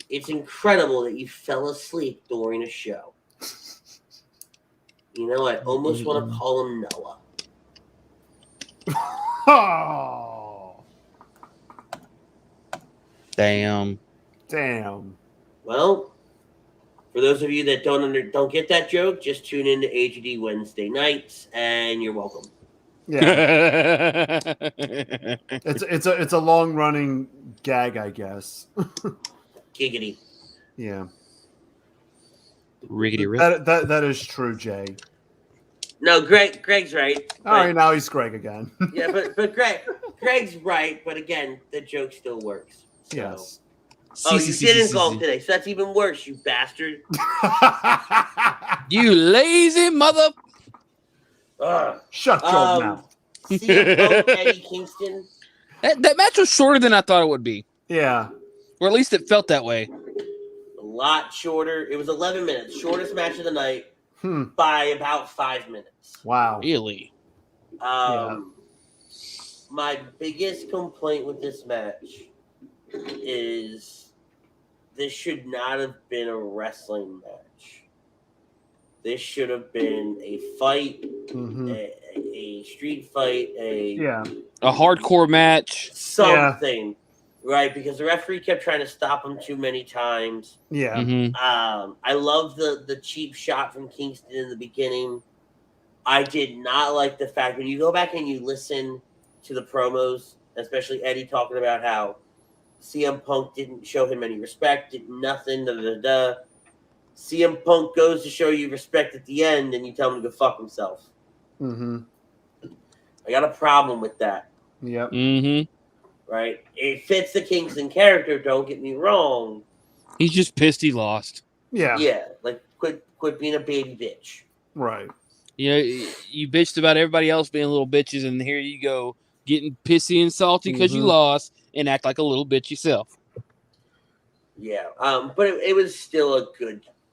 it's incredible that you fell asleep during a show. You know, I almost want to call him Noah. Oh. Damn. Well, for those of you that don't get that joke, just tune in to AGD Wednesday nights, and you're welcome. Yeah. it's a long running gag, I guess. Giggity. Yeah. Riggedy rip. That is true, Jay. No, Greg's right. All right, now he's Greg again. Yeah, but Greg Craig's right, but again, the joke still works. So. Yes. Oh, you didn't call today, so that's even worse, you bastard. You lazy mother. Shut your mouth. CM Punk, Eddie Kingston. That match was shorter than I thought it would be. Yeah. Or at least it felt that way. A lot shorter. It was 11 minutes. Shortest match of the night by about 5 minutes. Wow. Really? My biggest complaint with this match is this should not have been a wrestling match. This should have been a fight, a street fight, a hardcore match. Something. Right, because the referee kept trying to stop him too many times. Yeah. I love the cheap shot from Kingston in the beginning. I did not like the fact when you go back and you listen to the promos, especially Eddie talking about how CM Punk didn't show him any respect, did nothing, CM Punk goes to show you respect at the end, and you tell him to go fuck himself. I got a problem with that. Yep. Right? It fits the Kingston character, don't get me wrong. He's just pissed he lost. Yeah. Yeah, like quit being a baby bitch. Right. You know, you bitched about everybody else being little bitches, and here you go, getting pissy and salty because you lost, and act like a little bitch yourself. Yeah, but it was still a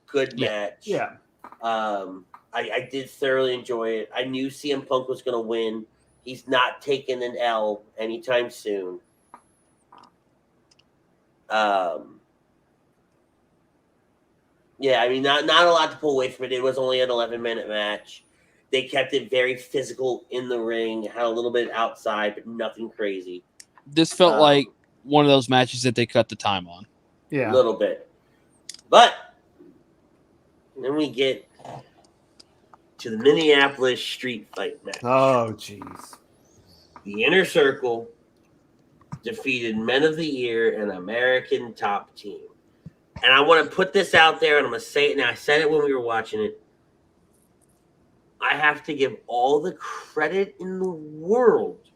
good match. Yeah. I did thoroughly enjoy it. I knew CM Punk was going to win. He's not taking an L anytime soon. Yeah, I mean, not a lot to pull away from it. It was only an 11-minute match. They kept it very physical in the ring, had a little bit outside, but nothing crazy. This felt like one of those matches that they cut the time on. Yeah. A little bit. But then we get to the Minneapolis Street Fight match. Oh, jeez. The Inner Circle defeated Men of the Year and American Top Team. And I want to put this out there, and I'm going to say it now. I said it when we were watching it. I have to give all the credit in the world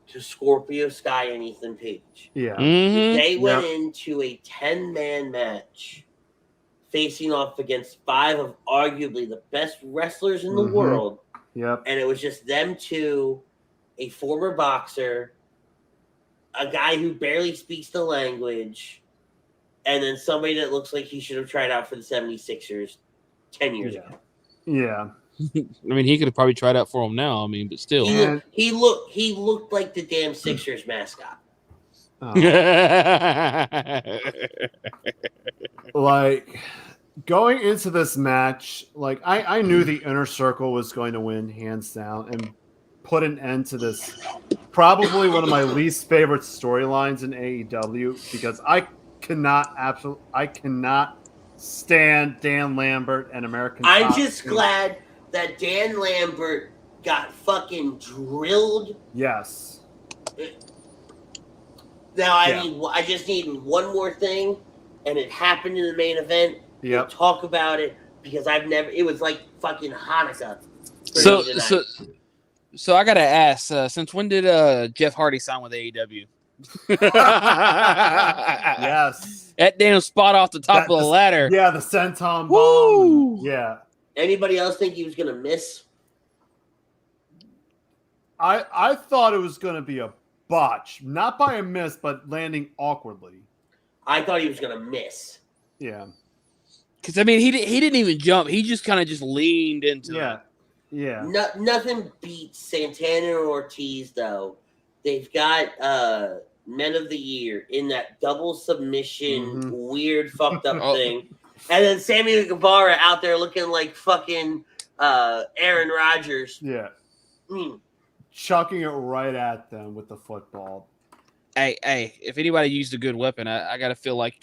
to Scorpio Sky and Ethan Page. Yeah. They went into a 10-man match facing off against 5 of arguably the best wrestlers in the world. Yep. And it was just them two, a former boxer, a guy who barely speaks the language, and then somebody that looks like he should have tried out for the 76ers 10 years ago. Yeah. I mean, he could have probably tried out for him now. I mean, but still. He looked like the damn Sixers mascot. Like, going into this match, like, I knew the Inner Circle was going to win hands down and put an end to this. Probably one of my least favorite storylines in AEW, because I cannot stand Dan Lambert and American. I'm just glad that Dan Lambert got fucking drilled. Yes. Now, I just need one more thing, and it happened in the main event. Yep. Talk about it, because it was like fucking Hanukkah. So I gotta ask, since when did Jeff Hardy sign with AEW? Yes. That damn spot off the top of the ladder. Yeah, the senton bomb. Woo! Yeah. Anybody else think he was gonna miss? I thought it was gonna be a botch, not by a miss, but landing awkwardly. I thought he was gonna miss. Yeah. Because I mean, he didn't even jump. He just kind of just leaned into it. Yeah. Nothing beats Santana and Ortiz, though. They've got Men of the Year in that double submission, weird, fucked up thing. And then Sammy and Guevara out there looking like fucking Aaron Rodgers. Yeah. Chucking it right at them with the football. Hey, if anybody used a good weapon, I got to feel like,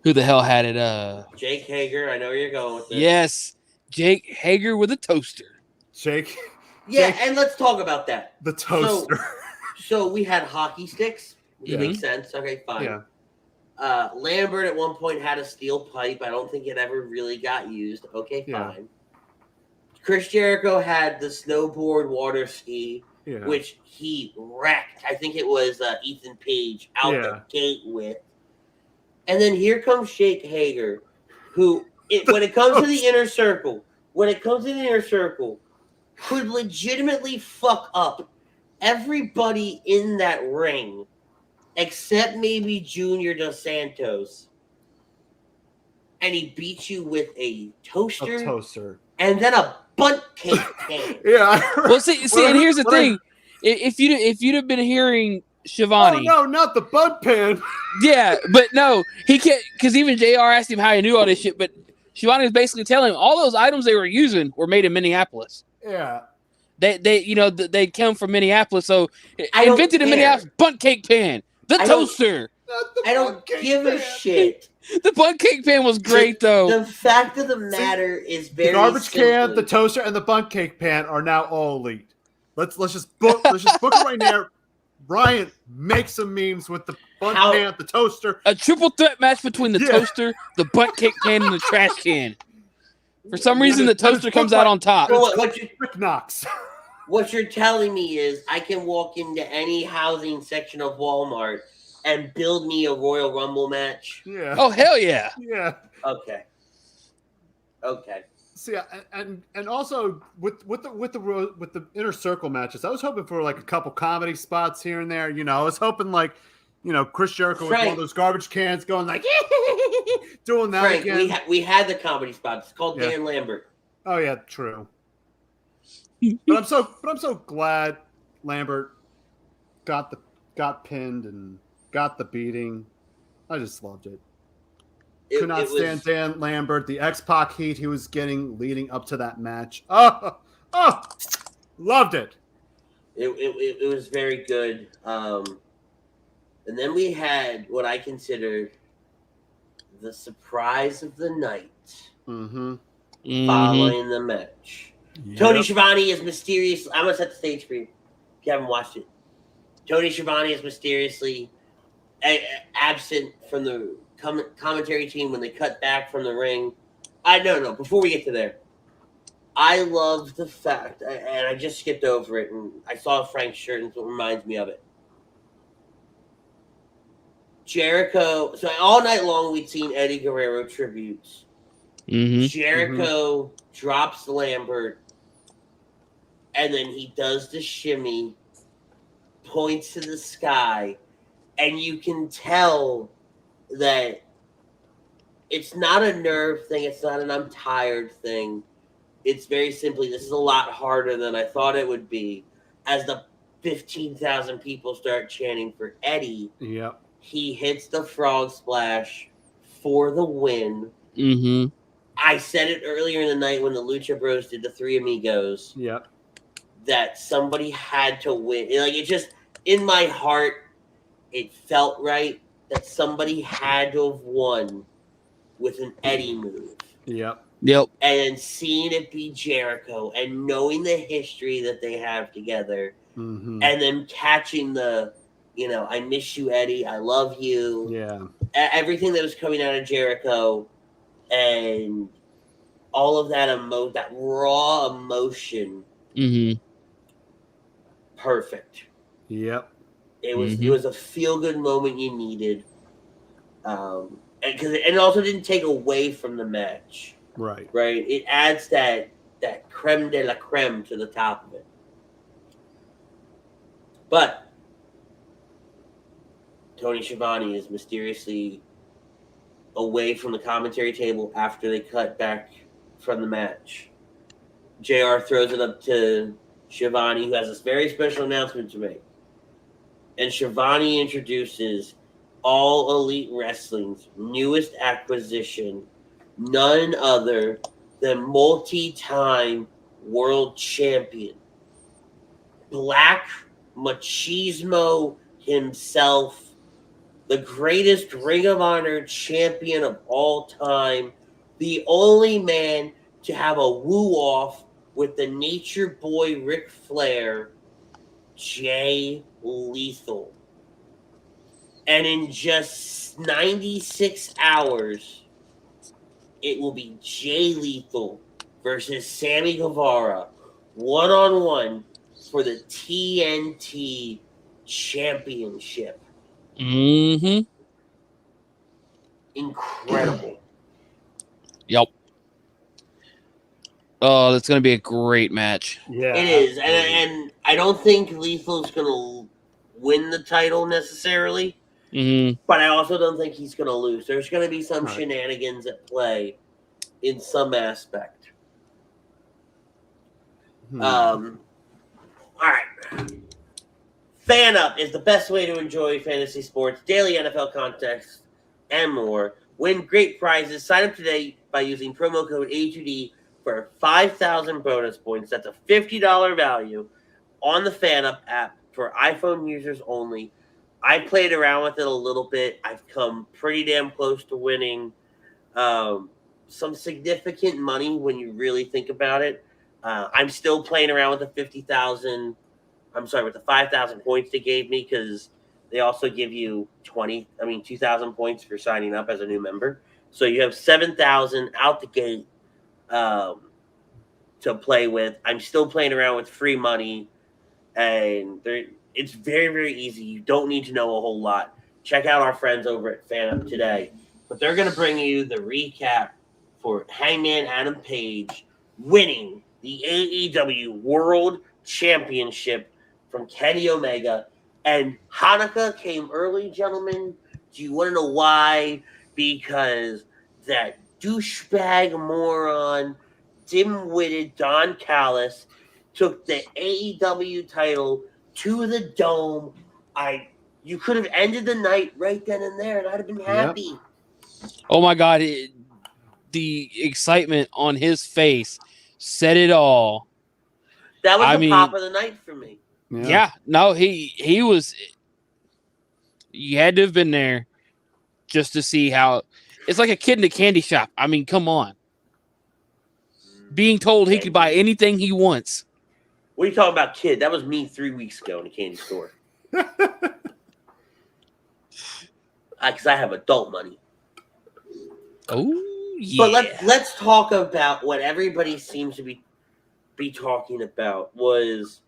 who the hell had it? Jake Hager, I know where you're going with this. Yes, Jake Hager with a toaster. Jake. And let's talk about that. The toaster. So we had hockey sticks, which makes sense. Okay, fine. Yeah. Lambert at one point had a steel pipe. I don't think it ever really got used. Okay, fine. Chris Jericho had the snowboard water ski, Yeah. which he wrecked. I think it was Ethan Page out the gate with. And then here comes Jake Hager, who, when it comes to the inner circle, could legitimately fuck up everybody in that ring, except maybe Junior Dos Santos. And he beat you with a toaster. And then a bunt cake can. Yeah. Well, see, and here's the thing: if you'd have been hearing Shivani, oh no, not the bunt pan. yeah, but no, he can't, because even JR asked him how he knew all this shit, but Shivani was basically telling him all those items they were using were made in Minneapolis. Yeah. They come from Minneapolis, so invented in Minneapolis bunt cake pan, the toaster. I don't give a shit. The bunt cake pan was great, though. The fact of the matter is very the garbage simply, can, the toaster, and the bunt cake pan are now all elite. Let's just book it right now. Brian, make some memes with the bunt pan, the toaster. A triple threat match between the toaster, the bunt cake pan, and the trash can. For some reason, the toaster comes out on top. What you're telling me is I can walk into any housing section of Walmart and build me a Royal Rumble match. Yeah. Oh hell yeah. Yeah. Okay. See, and also with the inner circle matches, I was hoping for like a couple comedy spots here and there. I was hoping like, Chris Jericho with one of those garbage cans going like doing that Frank, again. We had the comedy spot. It's called Dan Lambert. Oh yeah, true. but I'm so glad Lambert got pinned and got the beating. I just loved it. Could not stand Dan Lambert, the X-Pac heat he was getting leading up to that match. Oh, loved it. It was very good. And then we had what I consider the surprise of the night following the match. Yep. Tony Schiavone is mysteriously... I'm going to set the stage for you if you haven't watched it. Tony Schiavone is mysteriously absent from the commentary team when they cut back from the ring. No, before we get to there, I love the fact, and I just skipped over it, and I saw Frank's shirt, and it reminds me of it. Jericho, so all night long we'd seen Eddie Guerrero tributes. Jericho drops Lambert, and then he does the shimmy, points to the sky, and you can tell that it's not a nerve thing, it's not an I'm tired thing. It's very simply, this is a lot harder than I thought it would be. As the 15,000 people start chanting for Eddie, he hits the frog splash for the win. I said it earlier in the night when the Lucha Bros did the Three Amigos. That somebody had to win. Like, it just, in my heart, it felt right that somebody had to have won with an Eddie move. And seeing it be Jericho and knowing the history that they have together and then catching the, I miss you, Eddie. I love you. Everything that was coming out of Jericho and all of that that raw emotion. Perfect. It was a feel-good moment you needed. And it also didn't take away from the match. Right. It adds that creme de la creme to the top of it. But Tony Schiavone is mysteriously away from the commentary table after they cut back from the match. JR throws it up to Schiavone, who has this very special announcement to make. And Schiavone introduces All Elite Wrestling's newest acquisition, none other than multi-time world champion, Black Machismo himself, the greatest Ring of Honor champion of all time, the only man to have a woo-off with the Nature Boy Ric Flair, Jay Lethal. And in just 96 hours, it will be Jay Lethal versus Sammy Guevara, 1-on-1 for the TNT Championship. Mm-hmm. Incredible. Yep. Oh, that's going to be a great match. Yeah, It is. And I don't think Lethal's going to win the title necessarily, Mm-hmm. but I also don't think he's going to lose. There's going to be some Right. shenanigans at play in some aspect. All right. Fan Up is the best way to enjoy fantasy sports, daily NFL context, and more. Win great prizes. Sign up today by using promo code A2D for 5,000 bonus points. That's a $50 value on the Fan Up app for iPhone users only. I played around with it a little bit. I've come pretty damn close to winning some significant money when you really think about it. I'm still playing around with the 50,000. I'm sorry, with the 5,000 points they gave me, because they also give you 2,000 points for signing up as a new member. So you have 7,000 out the gate to play with. I'm still playing around with free money, and it's very, very easy. You don't need to know a whole lot. Check out our friends over at FanUp today. But they're going to bring you the recap for Hangman Adam Page winning the AEW World Championship from Kenny Omega. And Hanukkah came early, gentlemen. Do you want to know why? Because that douchebag moron, dim-witted Don Callis took the AEW title to the Dome. You could have ended the night right then and there, and I'd have been happy. Yep. Oh, my God. The excitement on his face said it all. That was the pop of the night for me. Yeah. No, he was. You had to have been there just to see how it's like a kid in a candy shop. I mean, come on. Being told he could buy anything he wants. What are you talking about, kid? That was me 3 weeks ago in a candy store. Because I have adult money. Oh, yeah. But let's talk about what everybody seems to be talking about was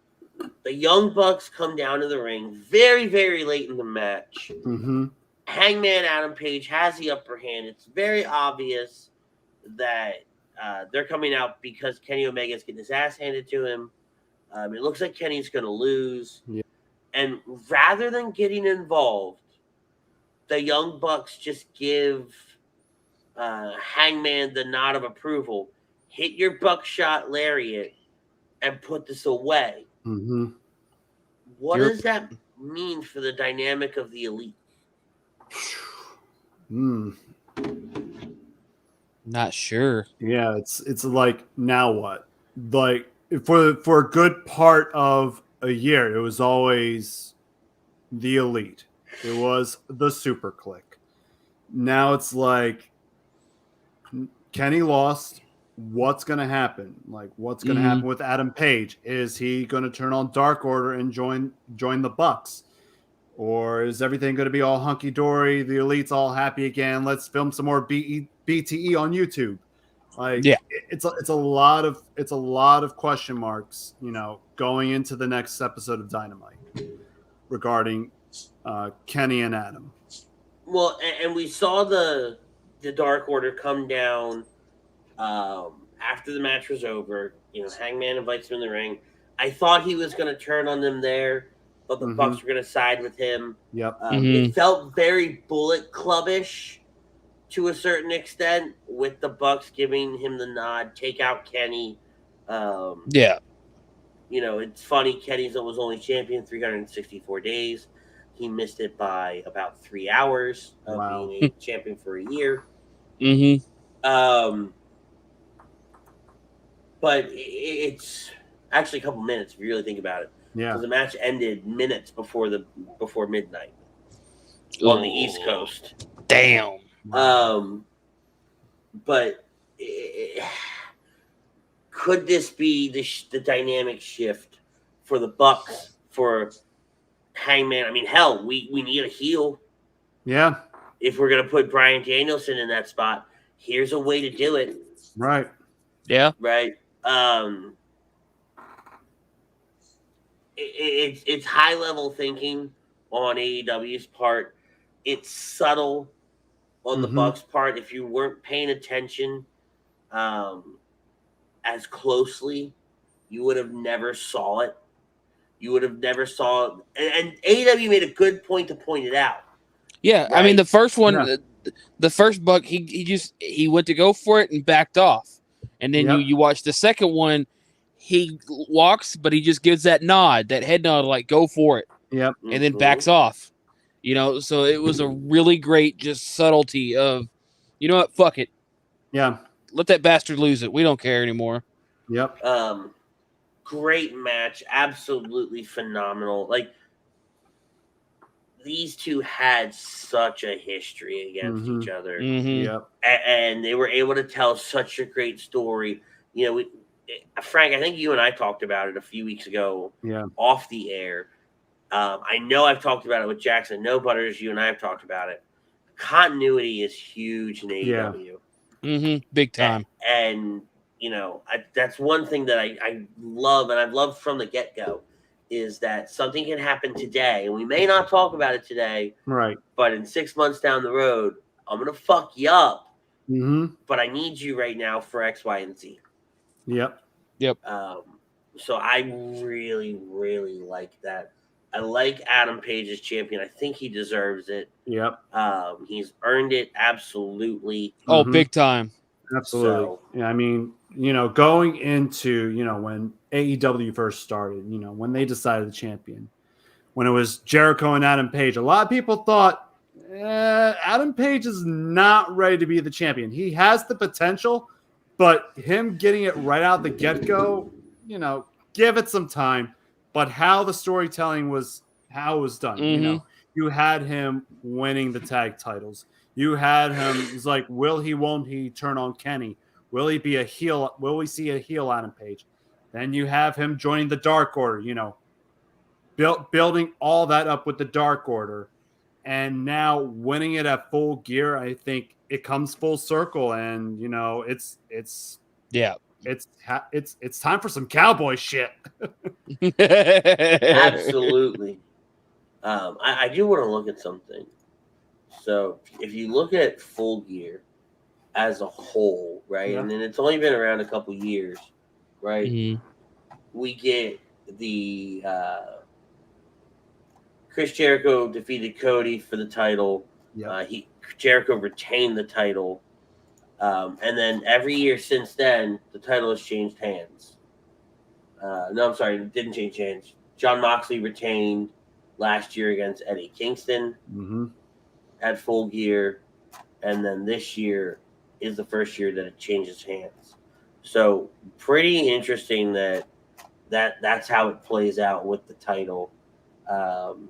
the Young Bucks come down to the ring very, very late in the match. Mm-hmm. Hangman Adam Page has the upper hand. It's very obvious that they're coming out because Kenny Omega's getting his ass handed to him. It looks like Kenny's going to lose. Yeah. And rather than getting involved, the Young Bucks just give Hangman the nod of approval. Hit your buckshot lariat and put this away. Mm-hmm. What does that mean for the dynamic of the Elite? Not sure. Yeah, it's like, now what? Like, for a good part of a year, it was always the Elite. It was the Superkliq. Now it's like Kenny lost. What's going to happen? Like, what's going to happen with Adam Page? Is he going to turn on Dark Order and join the Bucks? Or is everything going to be all hunky-dory? The Elite's all happy again. Let's film some more BTE on YouTube. Like, yeah, it's a lot of question marks, going into the next episode of Dynamite regarding Kenny and Adam. Well, and we saw the Dark Order come down after the match was over. Hangman invites him in the ring. I thought he was going to turn on them there, but the Bucks were going to side with him. Yep. It felt very Bullet Clubbish to a certain extent, with the Bucks giving him the nod, take out Kenny. Yeah. It's funny. Kenny was only champion 364 days. He missed it by about 3 hours of being a champion for a year. Mm-hmm. But it's actually a couple minutes if you really think about it. Yeah. Because the match ended minutes before midnight on the East Coast. Damn. But could this be the dynamic shift for the Bucks, for Hangman? I mean, hell, we need a heel. Yeah. If we're going to put Bryan Danielson in that spot, here's a way to do it. Right. Yeah. Right. It's high level thinking on AEW's part. It's subtle on the Bucks' part. If you weren't paying attention as closely, you would have never saw it. You would have never saw it. And AEW made a good point to point it out. Yeah, Right? I mean the first one, the first Buck, he went to go for it and backed off, and then you watch the second one, he walks, but he just gives that nod, that head nod, like go for it, and then backs off. You know, so it was a really great just subtlety of, you know what, fuck it, let that bastard lose it. We don't care anymore. Great match, absolutely phenomenal. Like, these two had such a history against each other. And they were able to tell such a great story. You know, Frank, I think you and I talked about it a few weeks ago off the air. I know I've talked about it with Jackson. No Butters, you and I have talked about it. Continuity is huge in AEW. Big time. And you know, that's one thing that I love, and I've loved from the get-go, is that something can happen today, and we may not talk about it today, right? But in 6 months down the road, I'm gonna fuck you up. But I need you right now for X, Y, and Z. Yep. So I really, really like that. I like Adam Page as champion. I think he deserves it. He's earned it, absolutely. Oh, big time. Absolutely. So, yeah, I mean, you know, going into, you know, when AEW first started, you know, when they decided the champion, when it was Jericho and Adam Page, a lot of people thought Adam Page is not ready to be the champion. He has the potential, but him getting it right out the get-go, you know, give it some time. But how the storytelling was, how it was done, you know, you had him winning the tag titles. You had him. He's like, will he? Won't he turn on Kenny? Will he be a heel? Will we see a heel Adam Page? Then you have him joining the Dark Order. You know, building all that up with the Dark Order, and now winning it at Full Gear. I think it comes full circle, and you know, it's time for some cowboy shit. Absolutely. I do want to look at something. So if you look at Full Gear as a whole, right, and then it's only been around a couple years, right? We get the Chris Jericho defeated Cody for the title. Jericho retained the title, and then every year since then, the title has changed hands. No, I'm sorry, it didn't change hands. Jon Moxley retained last year against Eddie Kingston at Full Gear, and then this year is the first year that it changes hands. So pretty interesting that's how it plays out with the title. And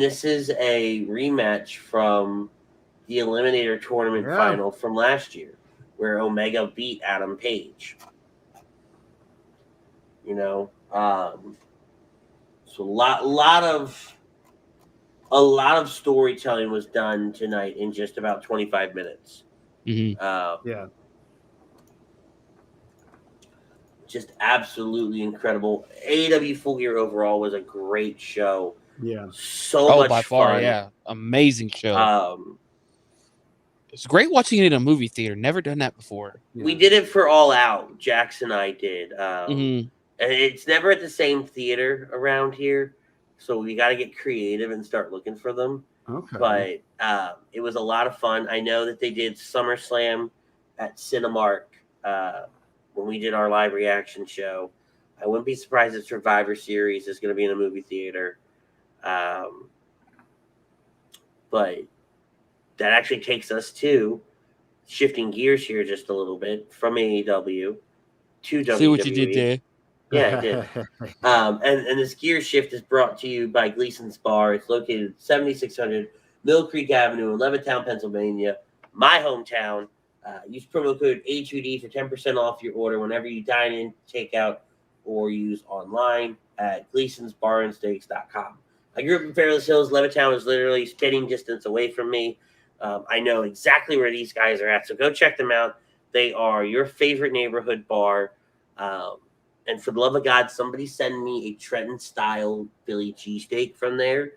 this is a rematch from the Eliminator tournament final from last year, where Omega beat Adam Page. You know, so a lot of storytelling was done tonight in just about 25 minutes. Just absolutely incredible. AEW Full Gear overall was a great show. So much by fun. far, amazing show. It's great watching it in a movie theater. Never done that before. We did it for All Out. Jax and I did. And it's never at the same theater around here, so we got to get creative and start looking for them. But it was a lot of fun. I know that they did SummerSlam at Cinemark when we did our live reaction show. I wouldn't be surprised if Survivor Series is going to be in a movie theater. But that actually takes us to shifting gears here just a little bit from AEW to WWE. See what you did there. Yeah, I did. And this gear shift is brought to you by Gleason's Bar. It's located at 7600 Mill Creek Avenue in Levittown, Pennsylvania, my hometown. Use promo code HUD for 10% off your order whenever you dine in, take out, or use online at Gleason'sBarandSteaks.com. I grew up in Fairless Hills. Levittown is literally spitting distance away from me. I know exactly where these guys are at, so go check them out. They are your favorite neighborhood bar. And for the love of God, somebody send me a Trenton-style Philly cheesesteak from there.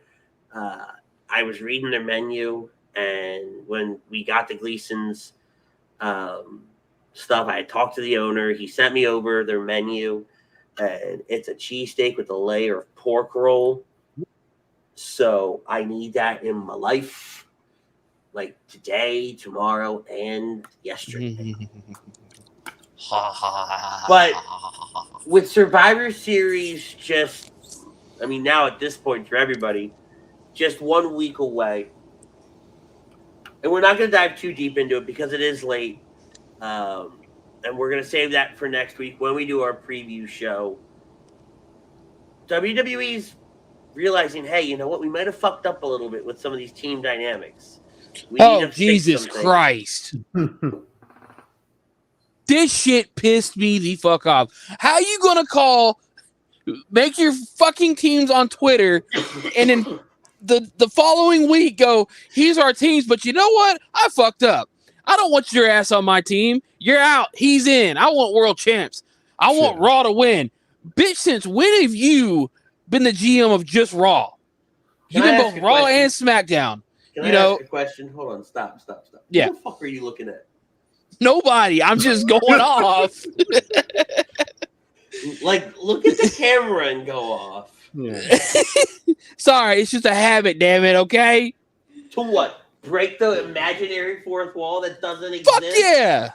I was reading their menu, and when we got the Gleason's stuff, I talked to the owner. He sent me over their menu, and it's a cheesesteak with a layer of pork roll. So I need that in my life, like today, tomorrow, and yesterday. But with Survivor Series now at this point for everybody, just 1 week away. And we're not going to dive too deep into it because it is late. And we're going to save that for next week when we do our preview show. WWE's realizing, hey, you know what? We might have fucked up a little bit with some of these team dynamics. Jesus Christ. This shit pissed me the fuck off. How you gonna make your fucking teams on Twitter and then the following week go, here's our teams, but you know what? I fucked up. I don't want your ass on my team. You're out. He's in. I want world champs. I want Raw to win. Bitch, since when have you been the GM of just Raw? You've been both Raw and SmackDown. Can I ask a question? Hold on. Stop. Yeah. What the fuck are you looking at? Nobody. I'm just going off. Like, look at the camera and go off. Yeah. Sorry, it's just a habit, damn it, okay? To what? Break the imaginary fourth wall that doesn't exist? Fuck yeah!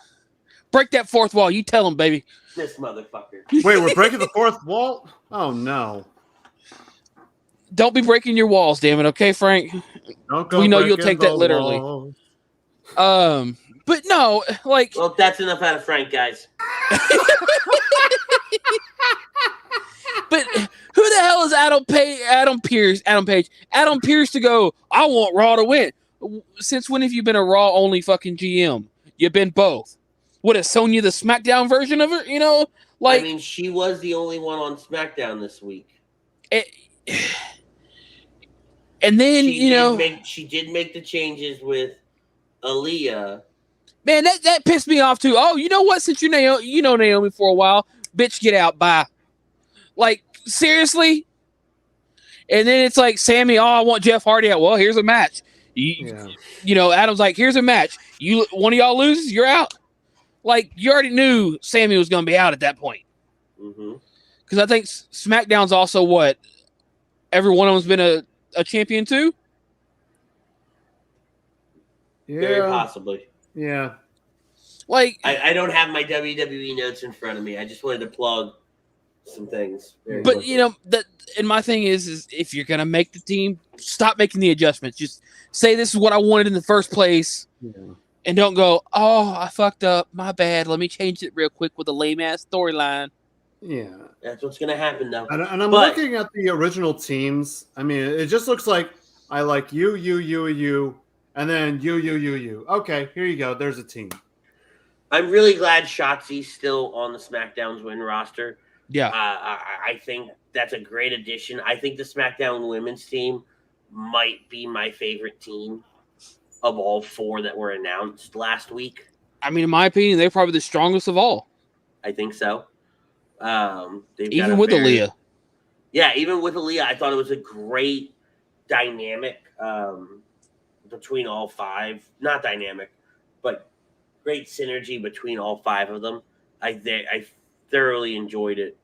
Break that fourth wall. You tell him, baby. This motherfucker. Wait, we're breaking the fourth wall? Oh, no. Don't be breaking your walls, damn it, okay, Frank? We know you'll take that literally. Walls. But no, like... Well, that's enough out of Frank, guys. But who the hell is Adam Pearce to go, I want Raw to win. Since when have you been a Raw only fucking GM? You've been both. What is Sonya the SmackDown version of her? You know, like, I mean, she was the only one on SmackDown this week. And then she did make the changes with Aaliyah. Man, that pissed me off too. Oh, you know what? Since you know Naomi for a while, bitch, get out. Bye. Like, seriously? And then it's like, Sammy, I want Jeff Hardy out. Well, here's a match. Adam's like, here's a match. One of y'all loses, you're out. Like, you already knew Sammy was going to be out at that point. Because I think SmackDown's also what? Every one of them's been a champion too? Yeah. Very possibly. Yeah. Like, I don't have my WWE notes in front of me. I just wanted to plug some things. But and my thing is if you're gonna make the team, stop making the adjustments. Just say this is what I wanted in the first place, and don't go, oh, I fucked up, my bad. Let me change it real quick with a lame ass storyline. Yeah, that's what's gonna happen though. And I'm looking at the original teams. I mean, it just looks like I like you, and then you. Okay, here you go. There's a team. I'm really glad Shotzi's still on the SmackDown's win roster. Yeah. I think that's a great addition. I think the SmackDown women's team might be my favorite team of all four that were announced last week. I mean, in my opinion, they're probably the strongest of all. I think so. Even with Aaliyah. Yeah, even with Aaliyah, I thought it was a great dynamic between all five. Not dynamic, but great synergy between all five of them. I thoroughly enjoyed it.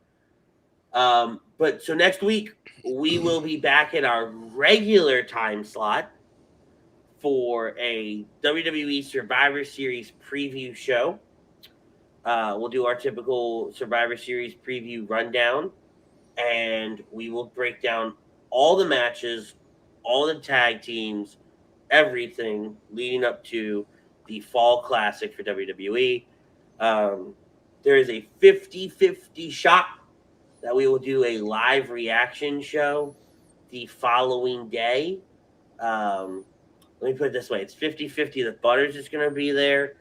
But so next week, we will be back in our regular time slot for a WWE Survivor Series preview show. We'll do our typical Survivor Series preview rundown, and we will break down all the matches, all the tag teams, everything leading up to the Fall Classic for WWE. There is a 50-50 shot that we will do a live reaction show the following day. Let me put it this way. It's 50-50 that Butters is going to be there.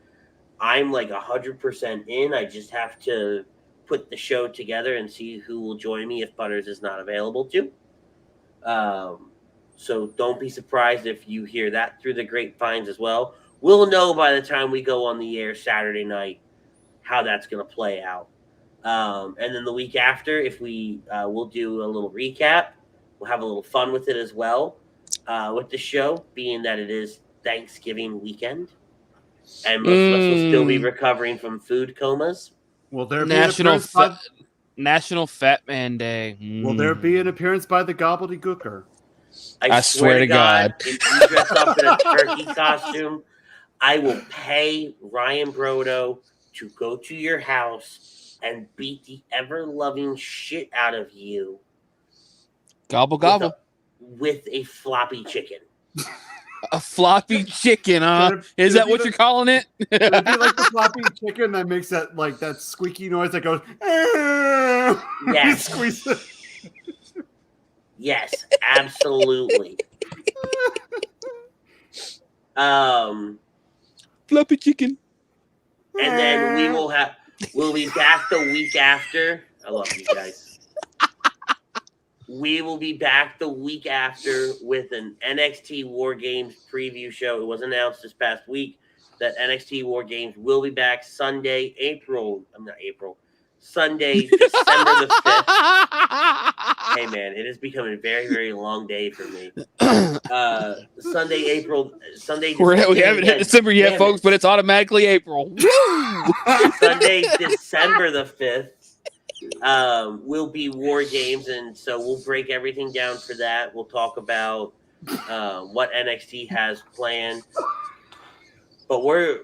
I'm like 100% in. I just have to put the show together and see who will join me if Butters is not available to. So don't be surprised if you hear that through the grapevines as well. We'll know by the time we go on the air Saturday night how that's going to play out. And then the week after, if we'll do a little recap, we'll have a little fun with it as well, with the show, being that it is Thanksgiving weekend, and most of us will still be recovering from food comas. Will there National be an National Fat Man Day? Will there be an appearance by the gobbledygooker? I swear to God, if you dress up in a turkey costume, I will pay Ryan Brodo to go to your house and beat the ever-loving shit out of you. Gobble, gobble. With a floppy chicken. A floppy chicken, huh? Is that what you're calling it? It'd be like the floppy chicken that makes that squeaky noise that goes. Yes. Squeeze it. Yes, absolutely. Floppy chicken. And then we'll be back the week after. I love you guys. We will be back the week after with an NXT War Games preview show. It was announced this past week that NXT War Games will be back Sunday, Sunday, December the 5th. Hey, man, it has become a very, very long day for me. Sunday, we haven't hit December yet, folks, but it's automatically April. Sunday, December the 5th. Will be War Games, and so we'll break everything down for that. We'll talk about what NXT has planned, but we're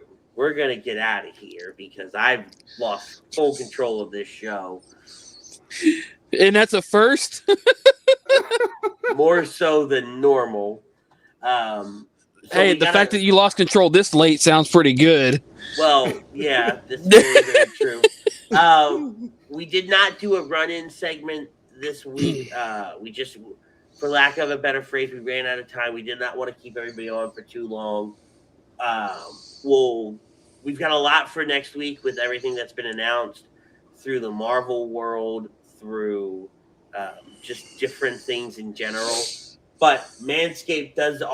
gonna get out of here because I've lost full control of this show, and that's a first. More so than normal. Hey, the fact that you lost control this late sounds pretty good. Well, yeah, this is very, very true. We did not do a run-in segment this week. We just, for lack of a better phrase, we ran out of time. We did not want to keep everybody on for too long. We've got a lot for next week with everything that's been announced through the Marvel world, through just different things in general. But Manscaped does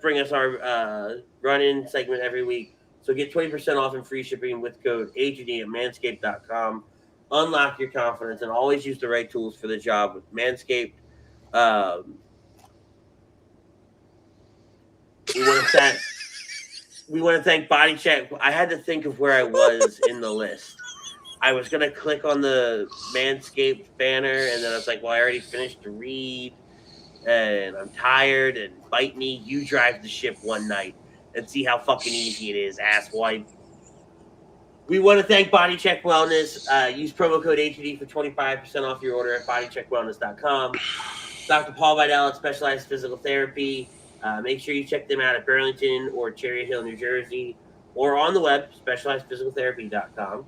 bring us our run-in segment every week. So get 20% off and free shipping with code AGD at manscaped.com. Unlock your confidence and always use the right tools for the job with Manscaped. We want to thank Body Check. I had to think of where I was in the list. I was going to click on the Manscaped banner, and then I was like, well, I already finished the read, and I'm tired, and bite me. You drive the ship one night and see how fucking easy it is, asswipe. We want to thank Body Check Wellness. Use promo code ATD for 25% off your order at bodycheckwellness.com. Dr. Paul Vidal at Specialized Physical Therapy. Make sure you check them out at Burlington or Cherry Hill, New Jersey, or on the web, specializedphysicaltherapy.com.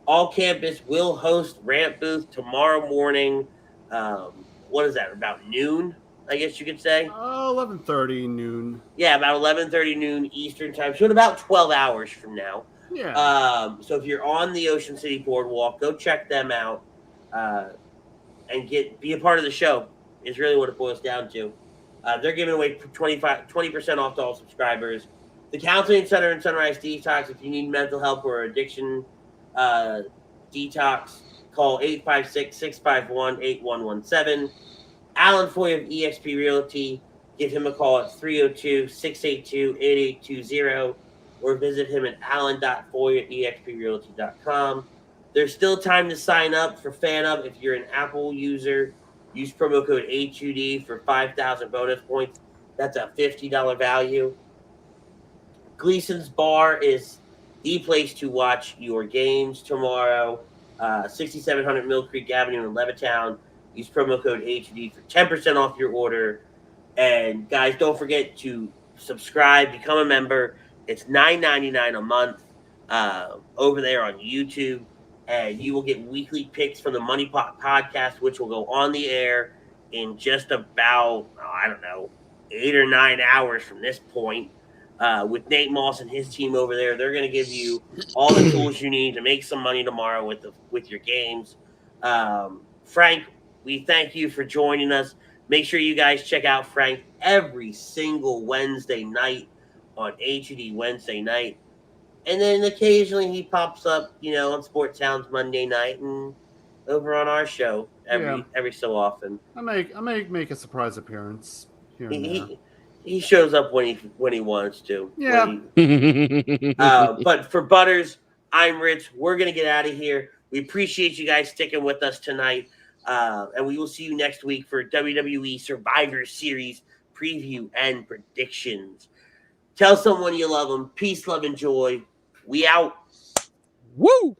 All Campus will host Rant Booth tomorrow morning. What is that, about noon, I guess you could say? 11:30 noon. Yeah, about 11:30 noon Eastern time. So in about 12 hours from now. Yeah. So if you're on the Ocean City Boardwalk, go check them out and be a part of the show is really what it boils down to. They're giving away 20% off to all subscribers. The Counseling Center and Sunrise Detox, if you need mental health or addiction detox, call 856-651-8117. Alan Foy of eXp Realty, give him a call at 302-682-8820 or visit him at alan.foy@exprealty.com. There's still time to sign up for FanUp if you're an Apple user. Use promo code A2D for 5,000 bonus points. That's a $50 value. Gleason's Bar is the place to watch your games tomorrow. 6700 Mill Creek Avenue in Levittown. Use promo code A2D for 10% off your order. And guys, don't forget to subscribe, become a member. It's $9.99 a month over there on YouTube. And you will get weekly picks from the Money Pot podcast, which will go on the air in just about, 8 or 9 hours from this point. With Nate Moss and his team over there, they're going to give you all the tools you need to make some money tomorrow with your games. Frank, we thank you for joining us. Make sure you guys check out Frank every single Wednesday night on HUD Wednesday night. And then occasionally he pops up, on Sport Towns Monday night and over on our show every so often. I may make a surprise appearance here and there. He shows up when he wants to. Yeah. But for Butters, I'm Rich. We're gonna get out of here. We appreciate you guys sticking with us tonight, and we will see you next week for WWE Survivor Series preview and predictions. Tell someone you love them. Peace, love, and joy. We out. Woo!